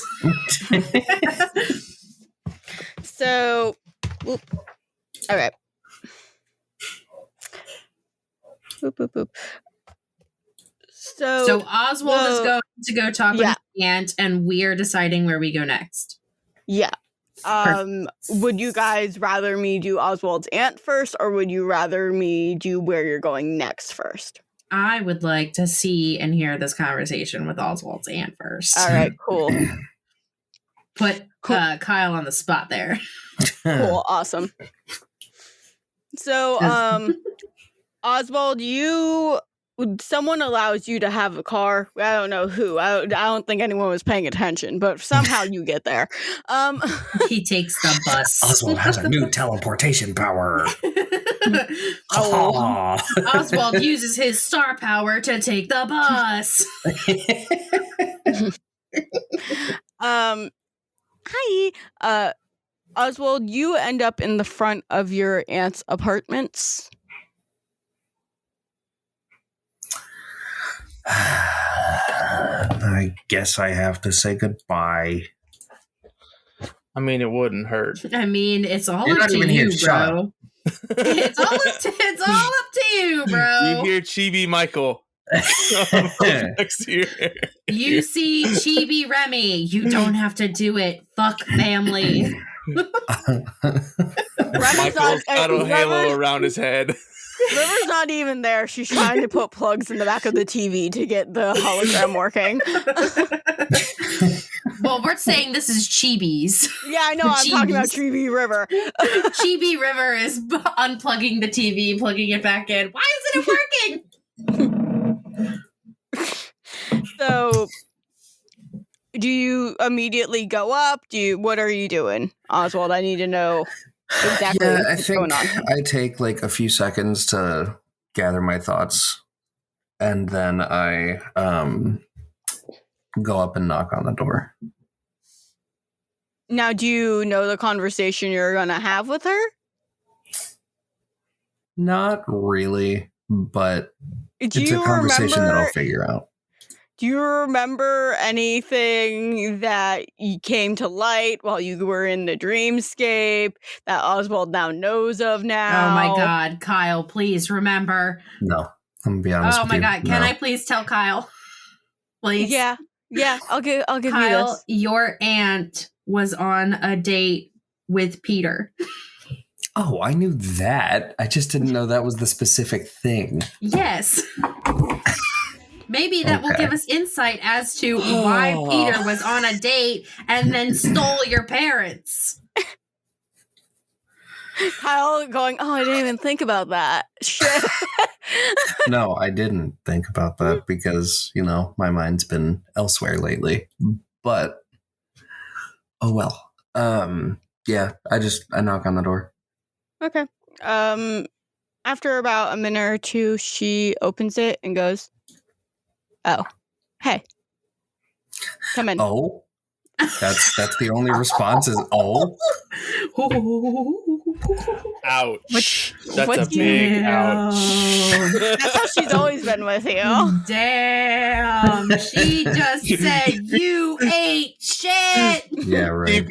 So, all right. Boop, boop, boop. So Oswald is going to go talk with Yeah. his aunt, and we are deciding where we go next. Yeah. Would you guys rather me do Oswald's aunt first, or would you rather me do where you're going next first? I would like to see and hear this conversation with Oswald's aunt first. All right, cool. Put Kyle on the spot there. Cool, awesome. So, Oswald, you someone allows you to have a car. I don't know who. I don't think anyone was paying attention, but somehow you get there. He takes the bus. Oswald has a new teleportation power. Oh. Oswald uses his star power to take the bus. Hi. Oswald, you end up in the front of your aunt's apartments. I guess I have to say goodbye. I mean, it wouldn't hurt. I mean, it's all You're up not to even you, here. Shut bro. It's all up to you, bro. You hear Chibi Michael next to you. You see Chibi Remi. You don't have to do it. Fuck family. Michael's got a halo around his head. River's not even there. She's trying to put plugs in the back of the TV to get the hologram working. Well, we're saying this is Chibi's. Yeah, I know. I'm talking about Chibi River. Chibi River is unplugging the TV, plugging it back in. Why isn't it working? So, do you immediately go up? What are you doing, Oswald? I need to know exactly what's going on. I take like a few seconds to gather my thoughts, and then I go up and knock on the door. Now, do you know the conversation you're going to have with her? Not really, but Do it's a you conversation that remember? I'll figure out. Do you remember anything that came to light while you were in the dreamscape that Oswald now knows of now? Oh my God, Kyle, please remember. No, I'm gonna be honest. Oh with my you. God, can No. I please tell Kyle? Please. Yeah. I'll give you Kyle, this. your aunt was on a date with Peter. Oh, I knew that. I just didn't know that was the specific thing. Yes. Maybe that will give us insight as to why Peter was on a date and then stole your parents. Kyle going, oh, I didn't even think about that. Shit. No, I didn't think about that because, my mind's been elsewhere lately. But, oh well. Yeah, I knock on the door. Okay. After about a minute or two, she opens it and goes, oh, hey, come in. Oh? That's the only response is, oh? Ouch. That's what's a big ouch. That's how she's always been with you. Damn. She just said you ate shit. Yeah, right.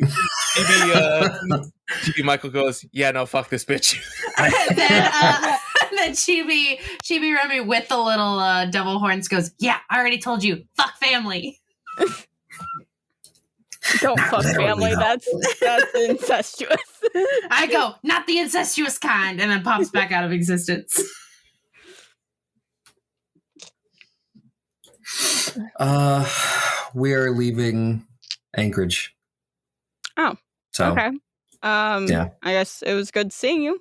Chibi Michael goes, yeah, no, fuck this bitch. And then Chibi Remi with the little devil horns goes, yeah, I already told you, fuck family. Don't Not fuck family. literally, That's incestuous. I go, not the incestuous kind, and then pops back out of existence. We are leaving Anchorage. Oh. So, Okay. Yeah. I guess it was good seeing you.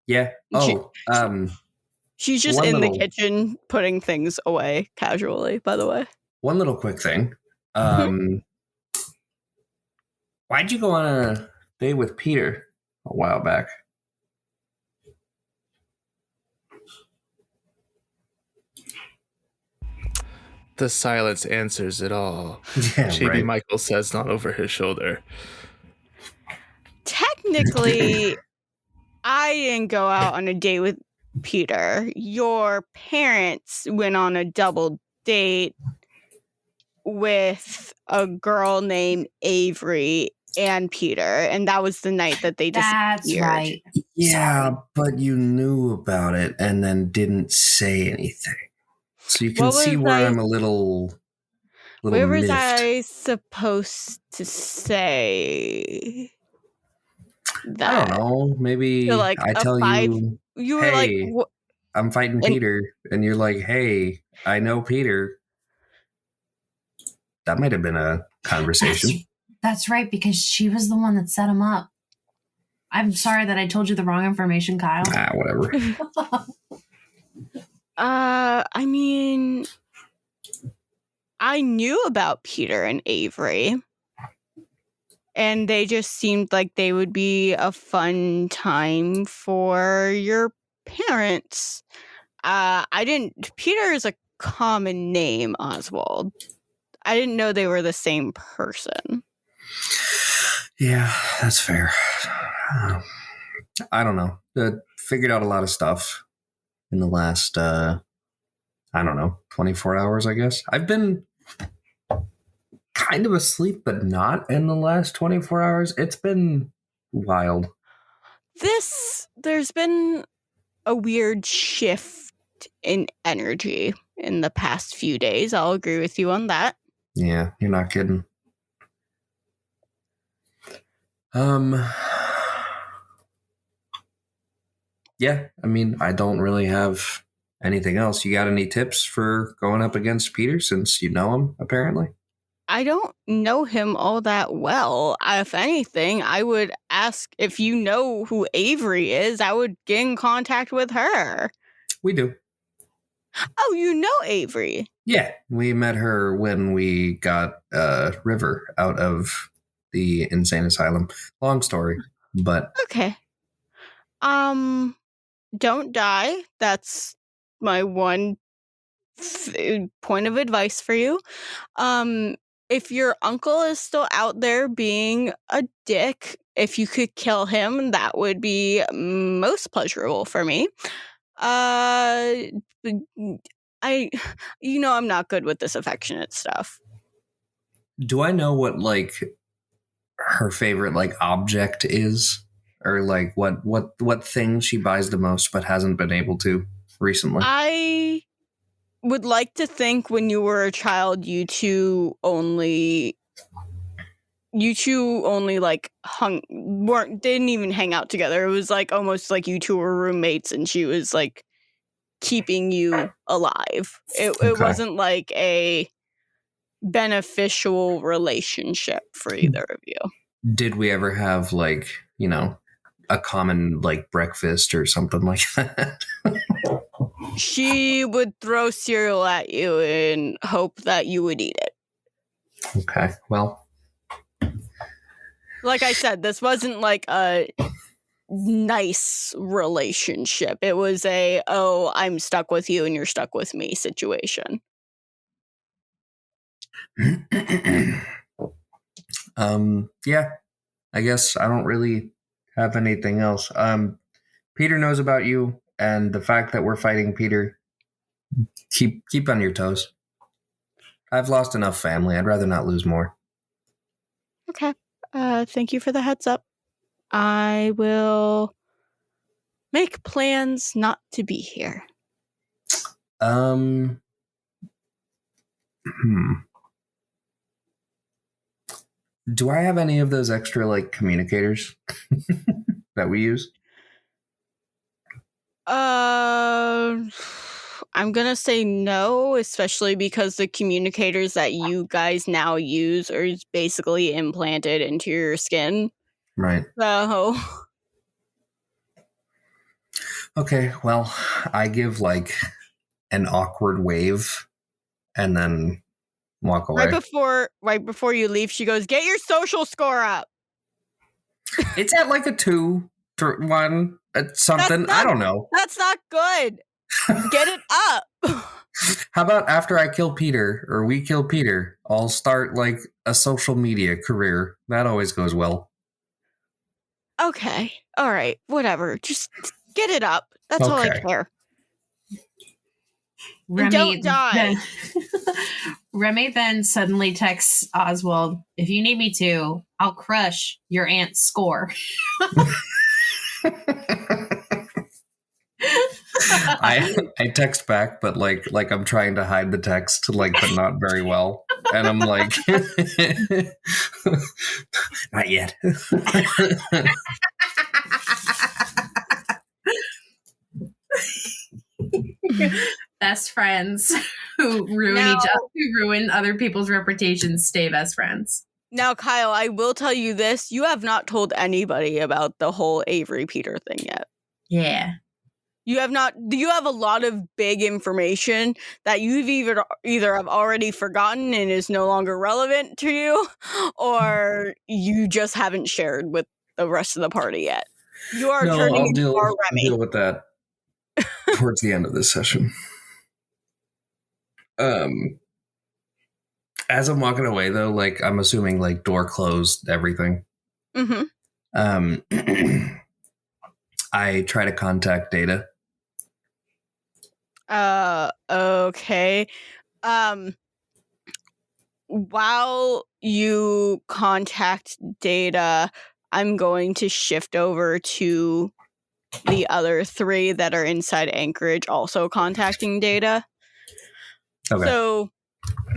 Yeah. Oh, She's just One in little- the kitchen putting things away casually, by the way. one little quick thing. Why'd you go on a date with Peter a while back? The silence answers it all. Yeah, Chibi right. Michael says, not over his shoulder. Technically, I didn't go out on a date with Peter. Your parents went on a double date with a girl named Avery and Peter, and that was the night that they disappeared. That's right. Yeah, but you knew about it and then didn't say anything. So you can What see was where I- I'm a little Where was miffed. I supposed to say I that? don't know. Maybe You're like I a tell 5 you, You were like, hey, "Wha- I'm fighting And- Peter, and you're like, hey, I know Peter. That might have been a conversation. That's right, because she was the one that set him up. I'm sorry that I told you the wrong information, Kyle. Whatever. I mean, I knew about Peter and Avery, and they just seemed like they would be a fun time for your parents. Peter is a common name, Oswald. I didn't know they were the same person. Yeah, that's fair. I don't know. Figured out a lot of stuff in the last, 24 hours, I guess. I've been kind of asleep, but not in the last 24 hours. It's been wild. There's been a weird shift in energy in the past few days. I'll agree with you on that. Yeah, you're not kidding. Yeah, I mean, I don't really have anything else. You got any tips for going up against Peter, since you know him, apparently? I don't know him all that well. If anything, I would ask if you know who Avery is, I would get in contact with her. We do. Oh, you know Avery? Yeah, we met her when we got River out of the insane asylum. Long story, but... Okay. Don't die. That's my one point of advice for you. If your uncle is still out there being a dick, if you could kill him, that would be most pleasurable for me. I'm not good with this affectionate stuff. Do I know what, like, her favorite, like, object is? Or, like, what thing she buys the most but hasn't been able to recently? I would like to think when you were a child, you two only like didn't even hang out together. It was like almost like you two were roommates and she was like keeping you alive. It wasn't like a beneficial relationship for either of you. Did we ever have, like, a common, like, breakfast or something like that? She would throw cereal at you and hope that you would eat it. Okay, well. Like I said, this wasn't like a nice relationship. It was I'm stuck with you and you're stuck with me situation. Yeah, I guess I don't really have anything else. Peter knows about you, and the fact that we're fighting Peter, keep on your toes. I've lost enough family. I'd rather not lose more. Okay. Thank you for the heads up. I will make plans not to be here. Do I have any of those extra, like, communicators that we use? I'm gonna say no, especially because the communicators that you guys now use are basically implanted into your skin. Right. So. Okay, well, I give, like, an awkward wave and then walk away. Right before you leave, she goes, "Get your social score up." It's at like a 2 for 1. Something. I don't know. That's not good. Get it up. How about after I kill Peter, or we kill Peter, I'll start, like, a social media career. That always goes well. Okay. All right. Whatever. Just get it up. That's all I care. Remi, don't die. Remi then suddenly texts Oswald, "If you need me to, I'll crush your aunt's score." I text back, but like I'm trying to hide the text, like, but not very well. And I'm like, not yet. Best friends who ruin other people's reputations stay best friends. Now, Kyle, I will tell you this. You have not told anybody about the whole Avery Peter thing yet. Yeah. You have a lot of big information that you've either have already forgotten and is no longer relevant to you, or you just haven't shared with the rest of the party yet. You are turning into our Remi. I'll deal with that towards the end of this session. As I'm walking away, though, like, I'm assuming, like, door closed, everything. Mm-hmm. I try to contact Data. Okay. While you contact Data, I'm going to shift over to the other 3 that are inside Anchorage also contacting Data. Okay. So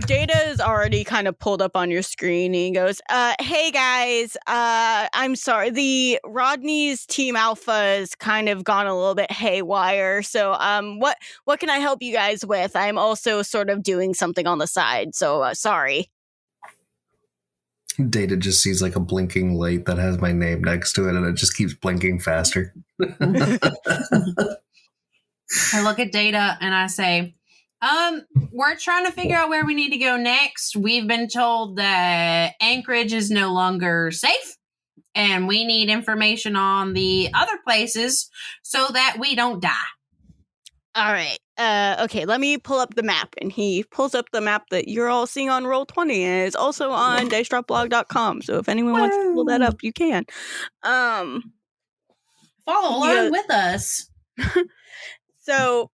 Data is already kind of pulled up on your screen, and he goes, hey guys, I'm sorry, the Rodney's Team Alpha has kind of gone a little bit haywire, so what can I help you guys with? I'm also sort of doing something on the side, so sorry. Data just sees like a blinking light that has my name next to it, and it just keeps blinking faster. I look at Data and I say, we're trying to figure out where we need to go next. We've been told that Anchorage is no longer safe, and we need information on the other places so that we don't die. All right. Okay, let me pull up the map. And he pulls up the map that you're all seeing on Roll20, and it's also on dicedropblog.com. So if anyone wants to pull that up, you can. Follow along with us. So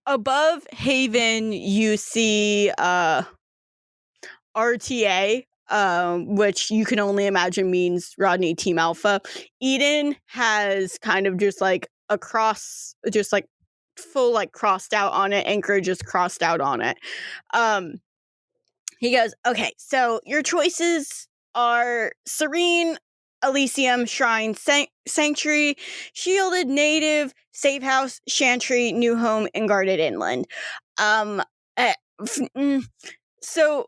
above Haven, you see RTA, which you can only imagine means Rodney Team Alpha. Eden has kind of just like a cross, just like full like crossed out on it. Anchorage is crossed out on it. He goes, okay, so your choices are Serene, Elysium, Shrine, Sanctuary, Shielded, Native, Safe House, Chantry, New Home, and Guarded Inland. So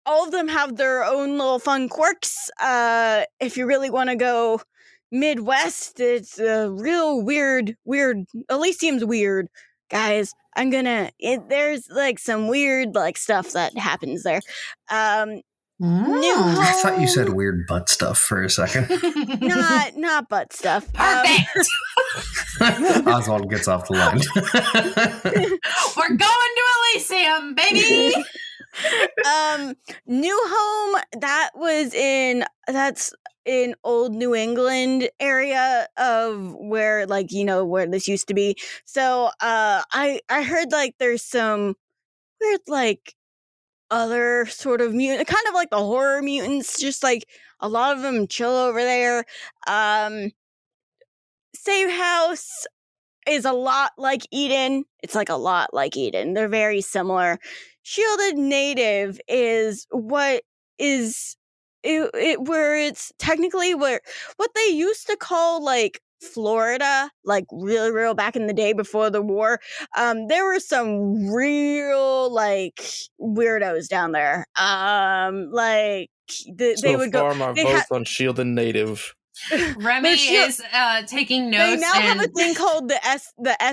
all of them have their own little fun quirks. If you really want to go Midwest, it's a real weird. Elysium's weird, guys. There's like some weird like stuff that happens there. New Home, I thought you said weird butt stuff for a second. not butt stuff. Perfect. Oswald gets off the line. We're going to Elysium, baby. New Home, that's in old New England area of where, like, you know, where this used to be. So I heard like there's some weird like other sort of mutant, kind of like the horror mutants, just like a lot of them chill over there. Safe House is a lot like Eden. It's like a lot like Eden. They're very similar. Shielded Native is what is where it's technically what they used to call like Florida, like real back in the day before the war. There were some real like weirdos down there. Like they would go. My votes on Shielded Native. Remi is taking notes. They now have a thing called the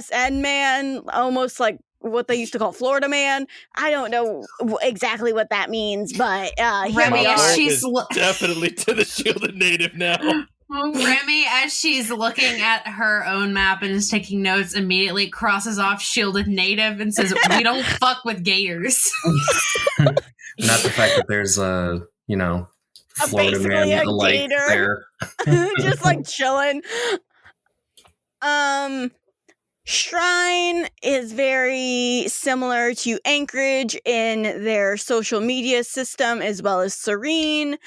SN man, almost like what they used to call Florida man. I don't know exactly what that means, but Remi, she's definitely to the Shielded Native now. Remi, as she's looking at her own map and is taking notes, immediately crosses off Shielded Native and says, "We don't fuck with gators." Not the fact that there's Florida man like there. Just like chilling. Shrine is very similar to Anchorage in their social media system, as well as Serene.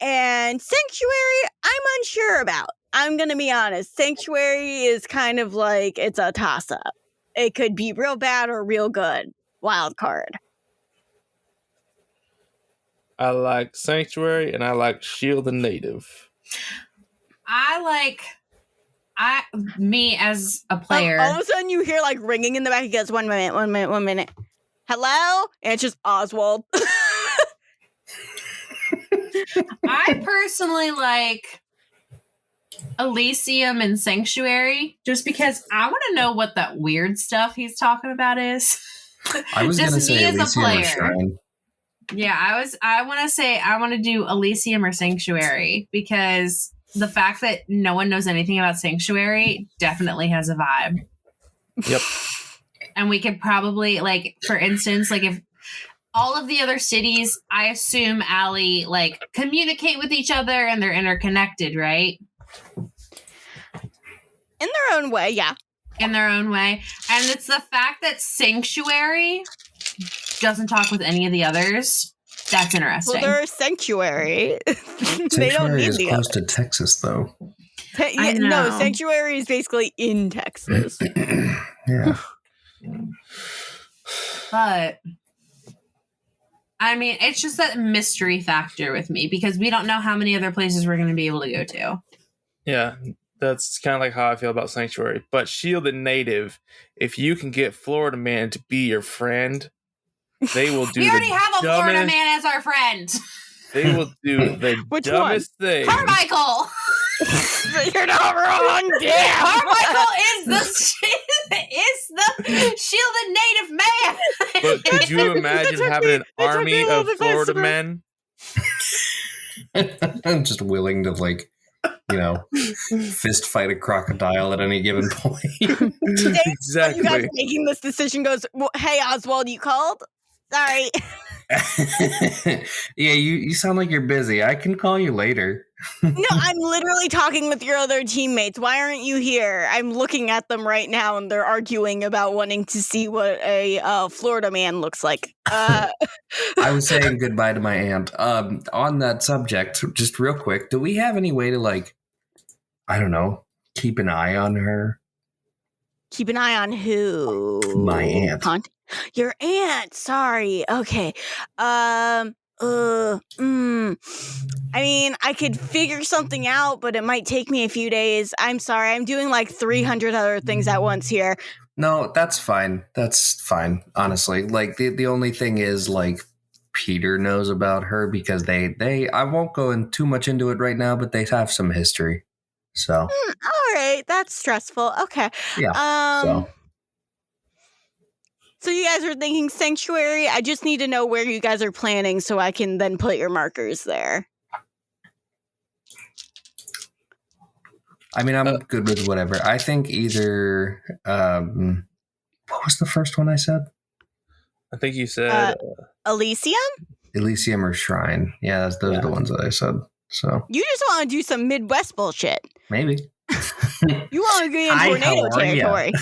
And Sanctuary, I'm unsure about. I'm going to be honest. Sanctuary is kind of like, it's a toss-up. It could be real bad or real good. Wild card. I like Sanctuary and I like Shielded Native. Me as a player. All of a sudden you hear like ringing in the back. He goes, one minute. Hello? And it's just Oswald. I personally like Elysium and Sanctuary, just because I want to know what that weird stuff he's talking about is. I was going to Just me say as a Elysium or player. Shrine. Yeah, I want to do Elysium or Sanctuary, because the fact that no one knows anything about Sanctuary definitely has a vibe. Yep. And we could probably, like, for instance, like, if all of the other cities, I assume, Allie, like, communicate with each other and they're interconnected, right? In their own way, yeah. In their own way. And it's the fact that Sanctuary doesn't talk with any of the others. That's interesting. Well, they're a sanctuary. They don't Sanctuary need is the close others. to Texas, though. I No, know. sanctuary is basically in Texas. Yeah. But I mean, it's just that mystery factor with me, because we don't know how many other places we're going to be able to go to. Yeah, that's kind of like how I feel about Sanctuary. But Shielded Native, if you can get Florida Man to be your friend, they will do We already the have a Florida dumbest- man as our friend. They will do the Which dumbest thing. Carmichael. You're not wrong, damn. Carmichael is the shielded native man. But could you imagine having an army a little of bit Florida faster. men? I'm just willing to, like, fist fight a crocodile at any given point. You guys Exactly. making this decision goes, well, hey, Oswald, you called? Sorry. Yeah, you sound like you're busy. I can call you later. No, I'm literally talking with your other teammates. Why aren't you here? I'm looking at them right now, and they're arguing about wanting to see what a Florida man looks like. I was saying goodbye to my aunt. On that subject, just real quick, do we have any way to, like, I don't know, keep an eye on her? Keep an eye on who? My aunt. Your aunt. Sorry. Okay. I mean, I could figure something out, but it might take me a few days. I'm sorry. I'm doing like 300 other things at once here. No, that's fine. That's fine, honestly. Like, the only thing is, like, Peter knows about her because they I won't go in too much into it right now, but they have some history. So. All right. That's stressful. Okay. Yeah. So you guys are thinking Sanctuary. I just need to know where you guys are planning so I can then put your markers there. I mean, I'm good with whatever. I think either, what was the first one I said? I think you said Elysium? Elysium or Shrine. Yeah, those are the ones that I said. So You just want to do some Midwest bullshit. maybe. You want to be in Hi, tornado how are ya? territory.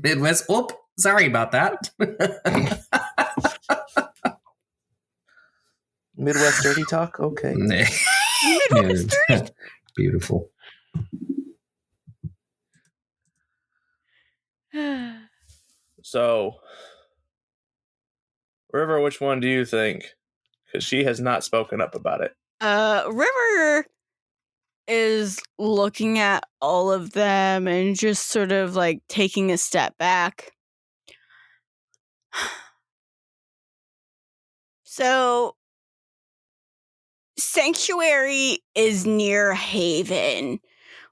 Midwest. Oop, sorry about that. Midwest Dirty Talk? Okay. Midwest Beautiful. So, River, which one do you think? Because she has not spoken up about it. River is looking at all of them and just sort of like taking a step back. So, Sanctuary is near Haven,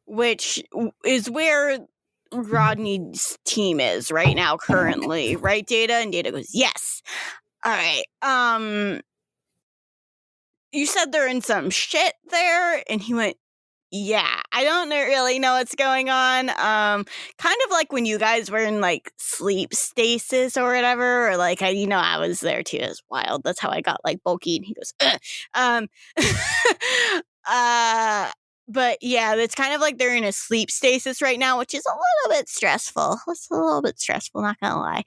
which is where Rodney's team is right now currently, right, Data? And Data goes, yes. All right. You said they're in some shit there, and he went, yeah, I don't really know what's going on. Kind of like when you guys were in like sleep stasis or whatever, or like I was there too. It was wild. That's how I got like bulky. And he goes, but yeah, it's kind of like they're in a sleep stasis right now, which is a little bit stressful. It's a little bit stressful, not gonna lie.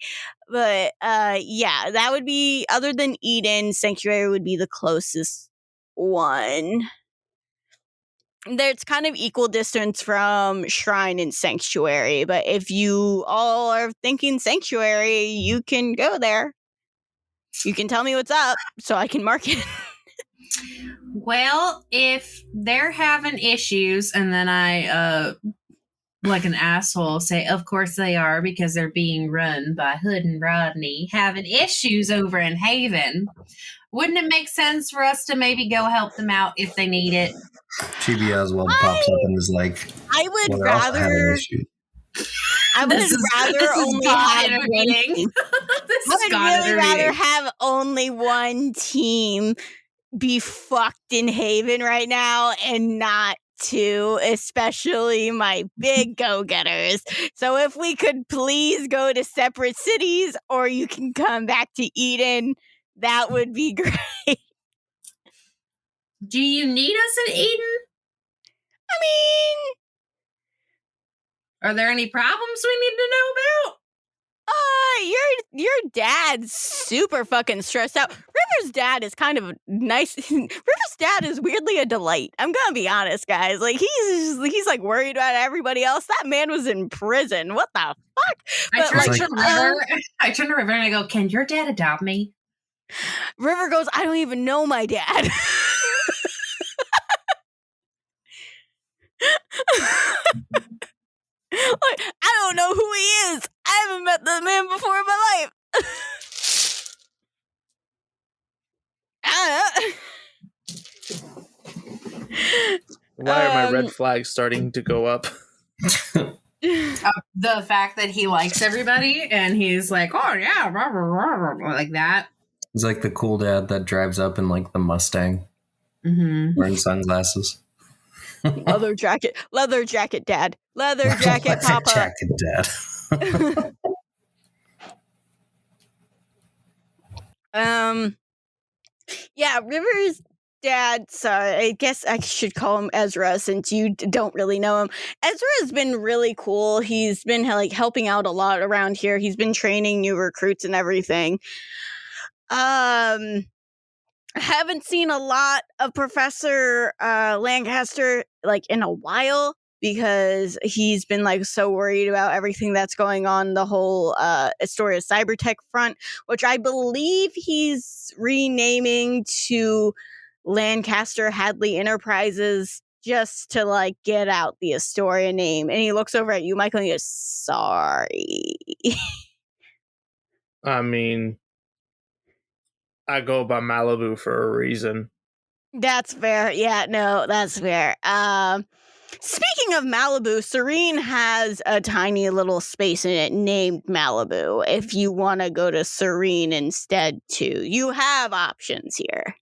But yeah, that would be, other than Eden, Sanctuary would be the closest one. There's kind of equal distance from Shrine and Sanctuary, but if you all are thinking Sanctuary, you can go there. You can tell me what's up so I can mark it. Well, if they're having issues, and then I like an asshole, say, of course they are, because they're being run by Hood and Rodney, having issues over in Haven. Wouldn't it make sense for us to maybe go help them out if they need it? Chibi Oswald pops up and is like, I would well, they're also having rather. issues. I would rather only have one team. This I is would God really rather intervening. have only one team be fucked in Haven right now and not two, especially my big go-getters. So if we could please go to separate cities, or you can come back to Eden, that would be great. Do you need us in Eden? I mean, Are there any problems we need to know about? your dad's super fucking stressed out. River's dad is kind of nice. River's dad is weirdly a delight. I'm gonna be honest, guys. Like he's like worried about everybody else. That man was in prison. What the fuck? I turn like- to River. I turn to River and I go, "Can your dad adopt me?" River goes, I don't even know my dad. Like, I don't know who he is. I haven't met the man before in my life. Why are my red flags starting to go up? The fact that he likes everybody and he's like, "Oh yeah," rah, rah, rah, rah, like that. He's like the cool dad that drives up in like the Mustang, Mm-hmm. wearing sunglasses. Leather jacket, dad. Leather jacket, Leather papa. jacket, dad. Yeah, River's dad, sorry, I guess I should call him Ezra since you don't really know him. Ezra has been really cool. He's been like helping out a lot around here. He's been training new recruits and everything. I haven't seen a lot of Professor Lancaster like in a while because he's been like so worried about everything that's going on, the whole Astoria Cybertech front, which I believe he's renaming to Lancaster Hadley Enterprises just to like get out the Astoria name. And he looks over at you, Michael, and he goes, sorry. I mean, I go by Malibu for a reason. That's fair. Yeah, no, that's fair. Speaking of Malibu, Serene has a tiny little space in it named Malibu. If you want to go to Serene instead, too, you have options here.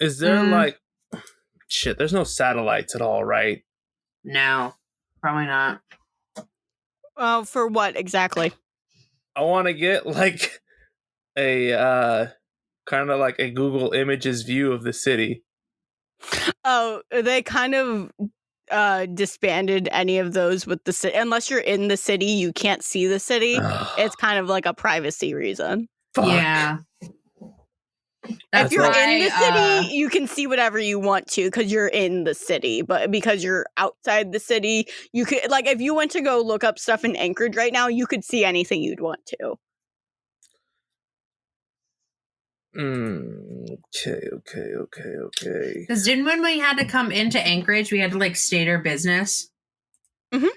Is there like shit? There's no satellites at all, right? No, probably not. For what exactly? I want to get like a kind of like a Google Images view of the city. Oh, they kind of disbanded any of those with the city. Unless you're in the city, you can't see the city. It's kind of like a privacy reason. Fuck. Yeah. If you're why, in the city, you can see whatever you want to because you're in the city. But because you're outside the city, you could, like, if you went to go look up stuff in Anchorage right now, you could see anything you'd want to. Okay. Because didn't when we had to come into Anchorage, we had to like state our business? Mhm.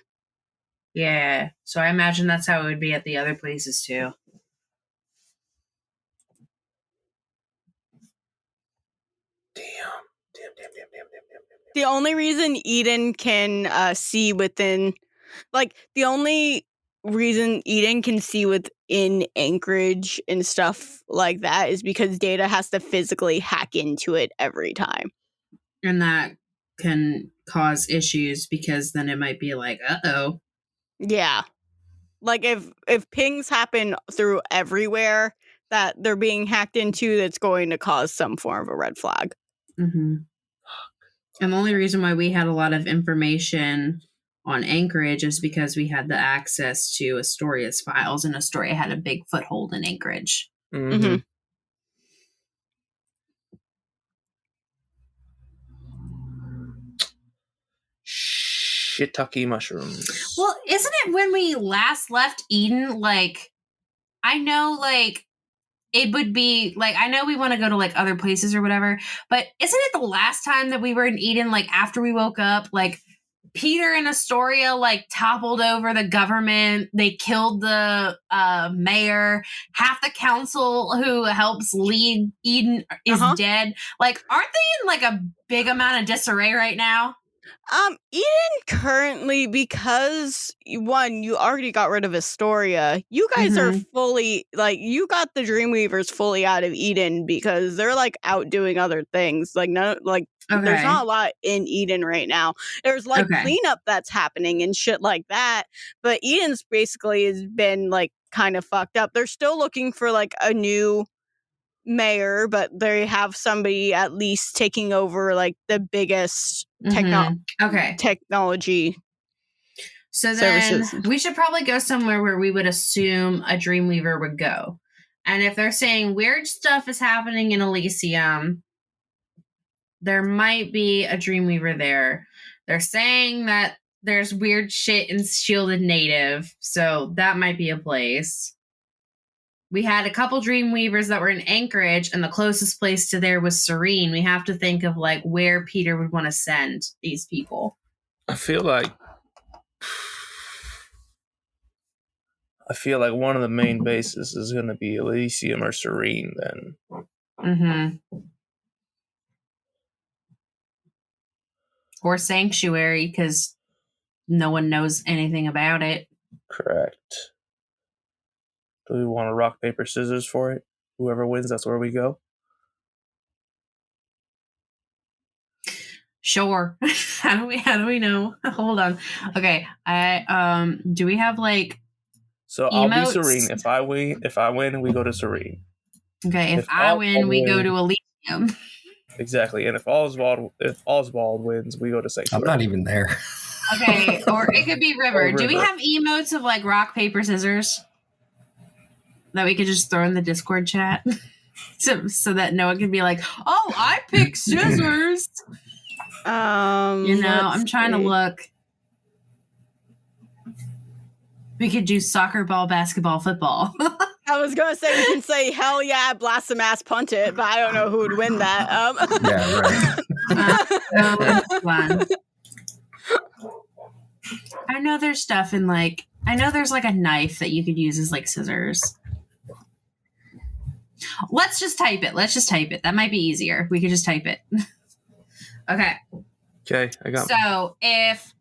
Yeah. So I imagine that's how it would be at the other places too. Damn. The only reason Eden can see within, like, the only reason Eden can see within Anchorage and stuff like that is because Data has to physically hack into it every time. And that can cause issues because then it might be like, uh-oh. Yeah. Like, if pings happen through everywhere that they're being hacked into, that's going to cause some form of a red flag. Mm-hmm. And the only reason why we had a lot of information on Anchorage is because we had the access to Astoria's files, and Astoria had a big foothold in Anchorage. Mm-hmm. Shiitake mushrooms. Well, isn't it when we last left Eden, like, I know, like, it would be like, I know we want to go to like other places or whatever, but isn't it the last time that we were in Eden, like after we woke up, like Peter and Astoria like toppled over the government, they killed the mayor, half the council who helps lead Eden is dead. Like, aren't they in like a big amount of disarray right now? Eden currently, because one, you already got rid of Astoria. You guys are fully, like, you got the Dreamweavers fully out of Eden because they're like out doing other things. Like, no, like, there's not a lot in Eden right now. There's like cleanup that's happening and shit like that. But Eden's basically has been like kind of fucked up. They're still looking for like a new mayor, but they have somebody at least taking over like the biggest technology. So then services. we should probably go somewhere where we would assume a Dreamweaver would go. And if they're saying weird stuff is happening in Elysium, there might be a Dreamweaver there. They're saying that there's weird shit in Shielded Native, so that might be a place. We had a couple Dreamweavers that were in Anchorage, and the closest place to there was Serene. We have to think of like where Peter would want to send these people. I feel like one of the main bases is going to be Elysium or Serene then. Or Sanctuary, because no one knows anything about it. Correct. Do we want to rock, paper, scissors for it? Whoever wins, that's where we go. Sure. How do we know? Hold on. Okay. Do we have like So emotes? I'll be Serene. If I win, we go to Serene. Okay, if I win, we go to Elysium. Exactly. And if Oswald wins, we go to Sanctuary. I'm not even there. Okay, or it could be River. Do we have emotes of like rock, paper, scissors that we could just throw in the Discord chat? so that no one can be like, oh, I picked scissors. I'm trying to look. We could do soccer ball, basketball, football. I was gonna say we can say hell yeah, blast some ass, punt it, but I don't know who would win that. Yeah, right. Fun. I know there's stuff in like, I know there's like a knife that you could use as like scissors. Let's just type it. That might be easier. We could just type it. Okay, I got So if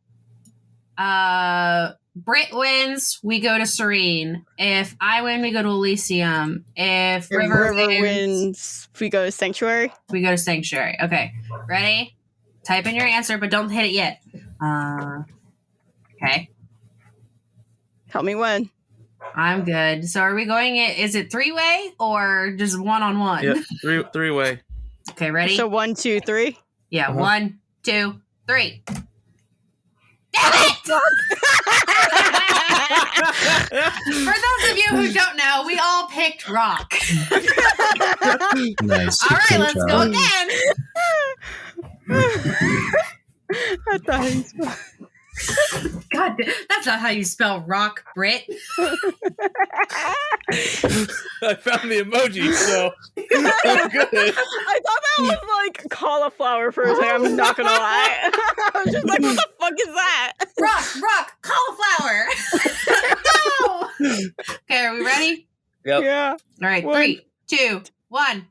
Britt wins, we go to Serene. If I win, we go to Elysium. If River wins, we go to Sanctuary. We go to Sanctuary. Okay, ready? Type in your answer, but don't hit it yet. Okay. Tell me when. I'm good. So are we going is it 3-way or just one-on-one? Yeah, three-way. Okay, ready? So 1, 2, 3? Yeah, 1, 2, 3. Damn it! For those of you who don't know, we all picked rock. Nice. All right, let's go again. I thought he was... God, that's not how you spell rock, Brit. I found the emoji, so I'm good. I thought that was like cauliflower for a second. I'm not gonna lie. I was just like, what the fuck is that? Rock, cauliflower. No. Okay, are we ready? Yep. Yeah. All right, 1. 3, 2, 1.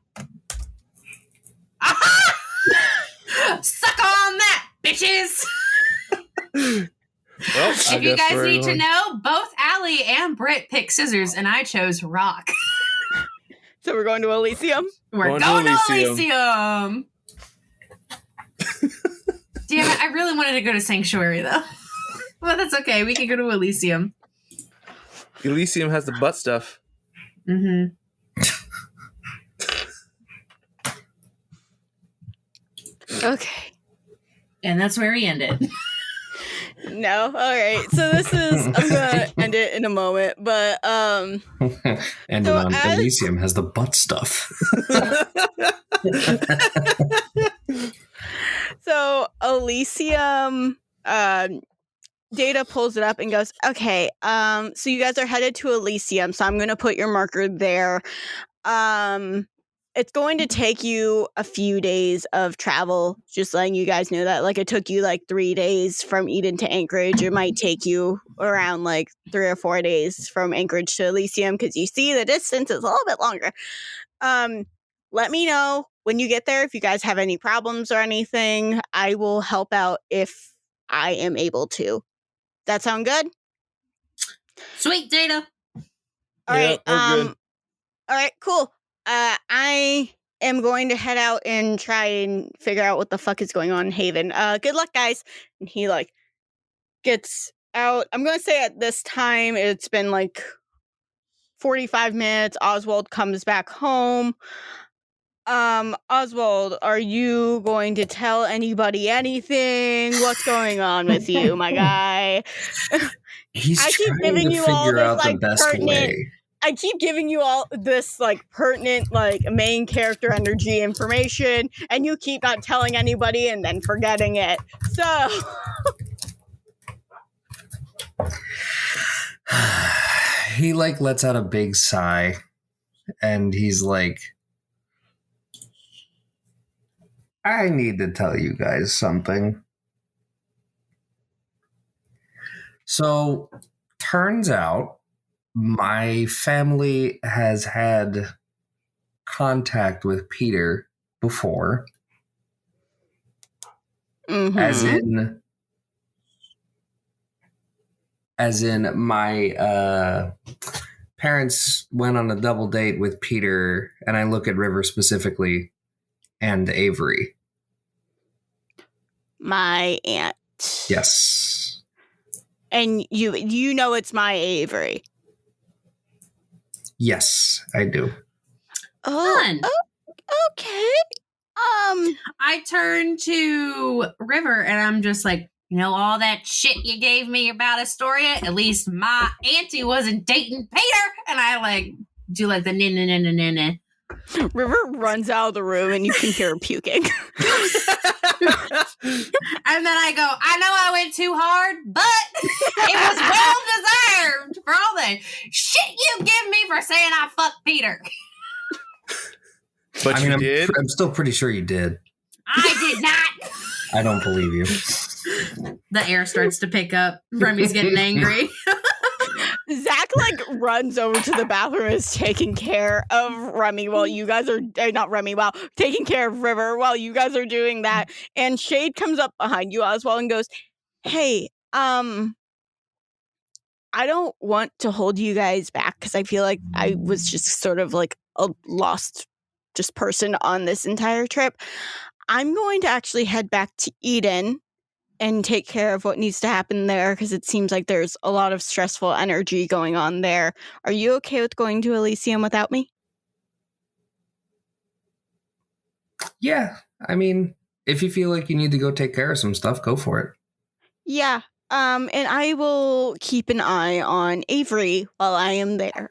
Aha! Suck on that, bitches. Well, if you guys need to know, both Allie and Britt picked scissors, and I chose rock. So we're going to Elysium? We're going to Elysium. Damn it, I really wanted to go to Sanctuary, though. Well, that's okay. We can go to Elysium. Elysium has the butt stuff. Mm-hmm. Okay. And that's where we ended. No. All right. So this is, I'm going to end it in a moment, but And so Elysium has the butt stuff. So Elysium Data pulls it up and goes, okay, so you guys are headed to Elysium, so I'm going to put your marker there. It's going to take you a few days of travel, just letting you guys know that. Like, it took you like 3 days from Eden to Anchorage. It might take you around like 3 or 4 days from Anchorage to Elysium, because you see the distance is a little bit longer. Let me know when you get there if you guys have any problems or anything. I will help out if I am able to. That sound good? Sweet, Data. All right. we're good. All right, cool. I am going to head out and try and figure out what the fuck is going on in Haven. Good luck, guys. And he like gets out. I'm going to say at this time it's been like 45 minutes. Oswald comes back home. Oswald, are you going to tell anybody anything? What's going on with you, my guy? He's I keep trying giving to you all figure this, out the like, best pertinent- way. I keep giving you all this, like, pertinent, like, main character energy information, and you keep not telling anybody and then forgetting it. So... He, like, lets out a big sigh, and he's like, I need to tell you guys something. So, turns out my family has had contact with Peter before, as in my parents went on a double date with Peter, and I look at River specifically, and Avery. My aunt. Yes. And you know it's my Avery. Yes, I do. Fun. Okay. I turn to River and I'm just like, you know, all that shit you gave me about Astoria, at least my auntie wasn't dating Peter. And I like do like the na. River runs out of the room and you can hear her puking. And then I go, I know I went too hard, but it was well deserved for all the shit you give me for saying I fucked Peter. But you did? I'm still pretty sure you did. I did not. I don't believe you. The air starts to pick up. Remi's getting angry. Zach like runs over to the bathroom and is taking care of Remi while you guys are not Remi, while taking care of River while you guys are doing that. And Shade comes up behind you, Oswald, and goes, "Hey, I don't want to hold you guys back because I feel like I was just sort of like a lost just person on this entire trip. I'm going to actually head back to Eden and take care of what needs to happen there because it seems like there's a lot of stressful energy going on there. Are you okay with going to Elysium without me?" Yeah, I mean, if you feel like you need to go take care of some stuff, go for it. Yeah, and I will keep an eye on Avery while I am there.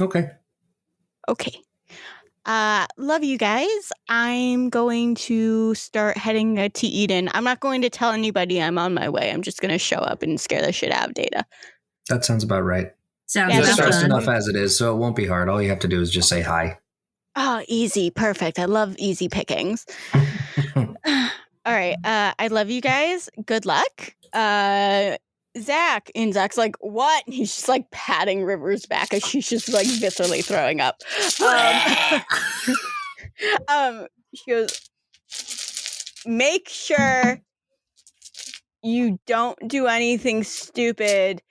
Okay. Okay. Love you guys. I'm going to start heading to Eden. I'm not going to tell anybody I'm on my way. I'm just going to show up and scare the shit out of Data. That sounds about right. Sounds You're that's stressed fun. enough as it is, so it won't be hard. All you have to do is just say hi. Oh, easy. Perfect. I love easy pickings. All right. I love you guys. Good luck. Zach. And Zach's like, what? And he's just like patting River's back as she's just like viscerally throwing up. She goes, make sure you don't do anything stupid,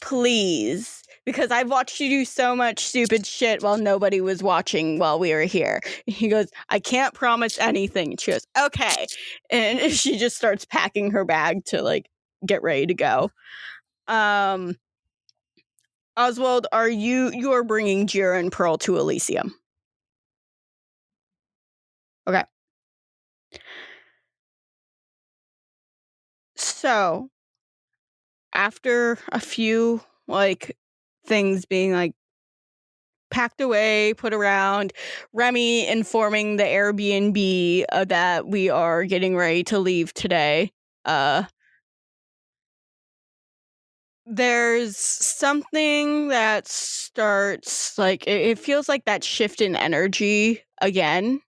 please. Because I've watched you do so much stupid shit while nobody was watching while we were here. He goes, I can't promise anything. She goes, okay. And she just starts packing her bag to like get ready to go. Oswald, you're bringing Jira and Pearl to Elysium? Okay. So, after a few like things being like packed away, put around, Remi informing the Airbnb that we are getting ready to leave today. there's something that starts, like, it feels like that shift in energy again.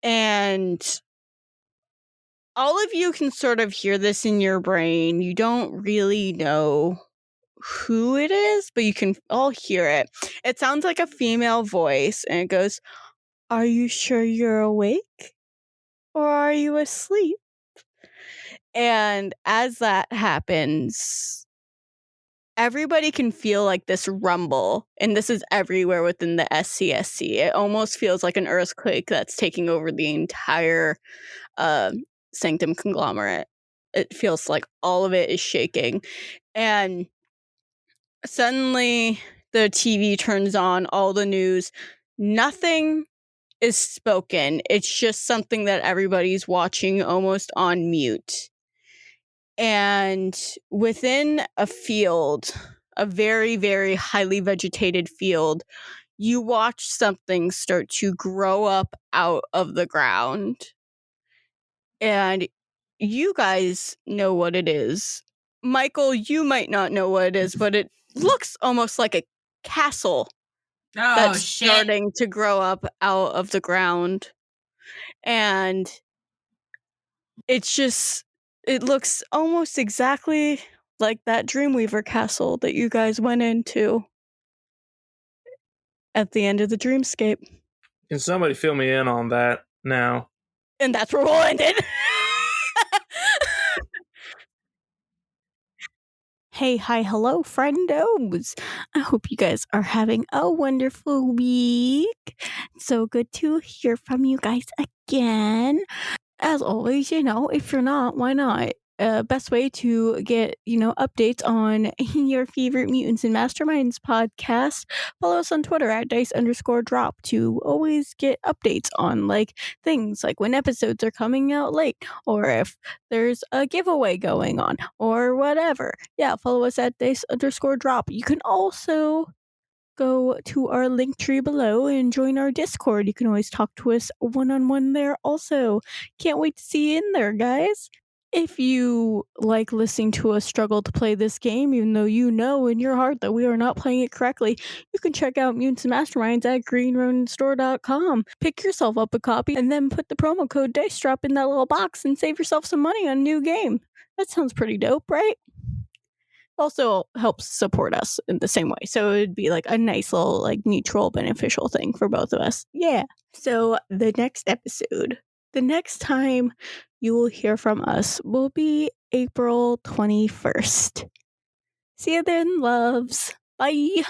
And all of you can sort of hear this in your brain. You don't really know who it is, but you can all hear it. It sounds like a female voice, and it goes, "Are you sure you're awake? Or are you asleep?" And as that happens, everybody can feel like this rumble, and this is everywhere within the SCSC. It almost feels like an earthquake that's taking over the entire Sanctum conglomerate. It feels like all of it is shaking. And suddenly the TV turns on, all the news, nothing is spoken. It's just something that everybody's watching almost on mute. And within a field, a very, very highly vegetated field, you watch something start to grow up out of the ground. And you guys know what it is. Michael, you might not know what it is, but it looks almost like a castle that's starting to grow up out of the ground. And it's just, it looks almost exactly like that Dreamweaver castle that you guys went into at the end of the dreamscape. Can somebody fill me in on that now? And that's where we'll end it. Hey, hi, hello, friendos. I hope you guys are having a wonderful week. So good to hear from you guys again. As always, if you're not, why not? Best way to get, updates on your favorite Mutants and Masterminds podcast, follow us on Twitter at dice_drop to always get updates on, like, things like when episodes are coming out late, or if there's a giveaway going on, or whatever. Yeah, follow us at dice_drop. You can also go to our link tree below and join our Discord. You can always talk to us one-on-one there also. Can't wait to see you in there, guys. If you like listening to us struggle to play this game, even though you know in your heart that we are not playing it correctly, you can check out Mutants and Masterminds at greenroninstore.com. Pick yourself up a copy and then put the promo code DICEDROP in that little box and save yourself some money on a new game. That sounds pretty dope, right? Also helps support us in the same way. So it'd be like a nice little, like, mutual beneficial thing for both of us. Yeah. So the next episode, the next time you will hear from us will be April 21st. See you then, loves. Bye.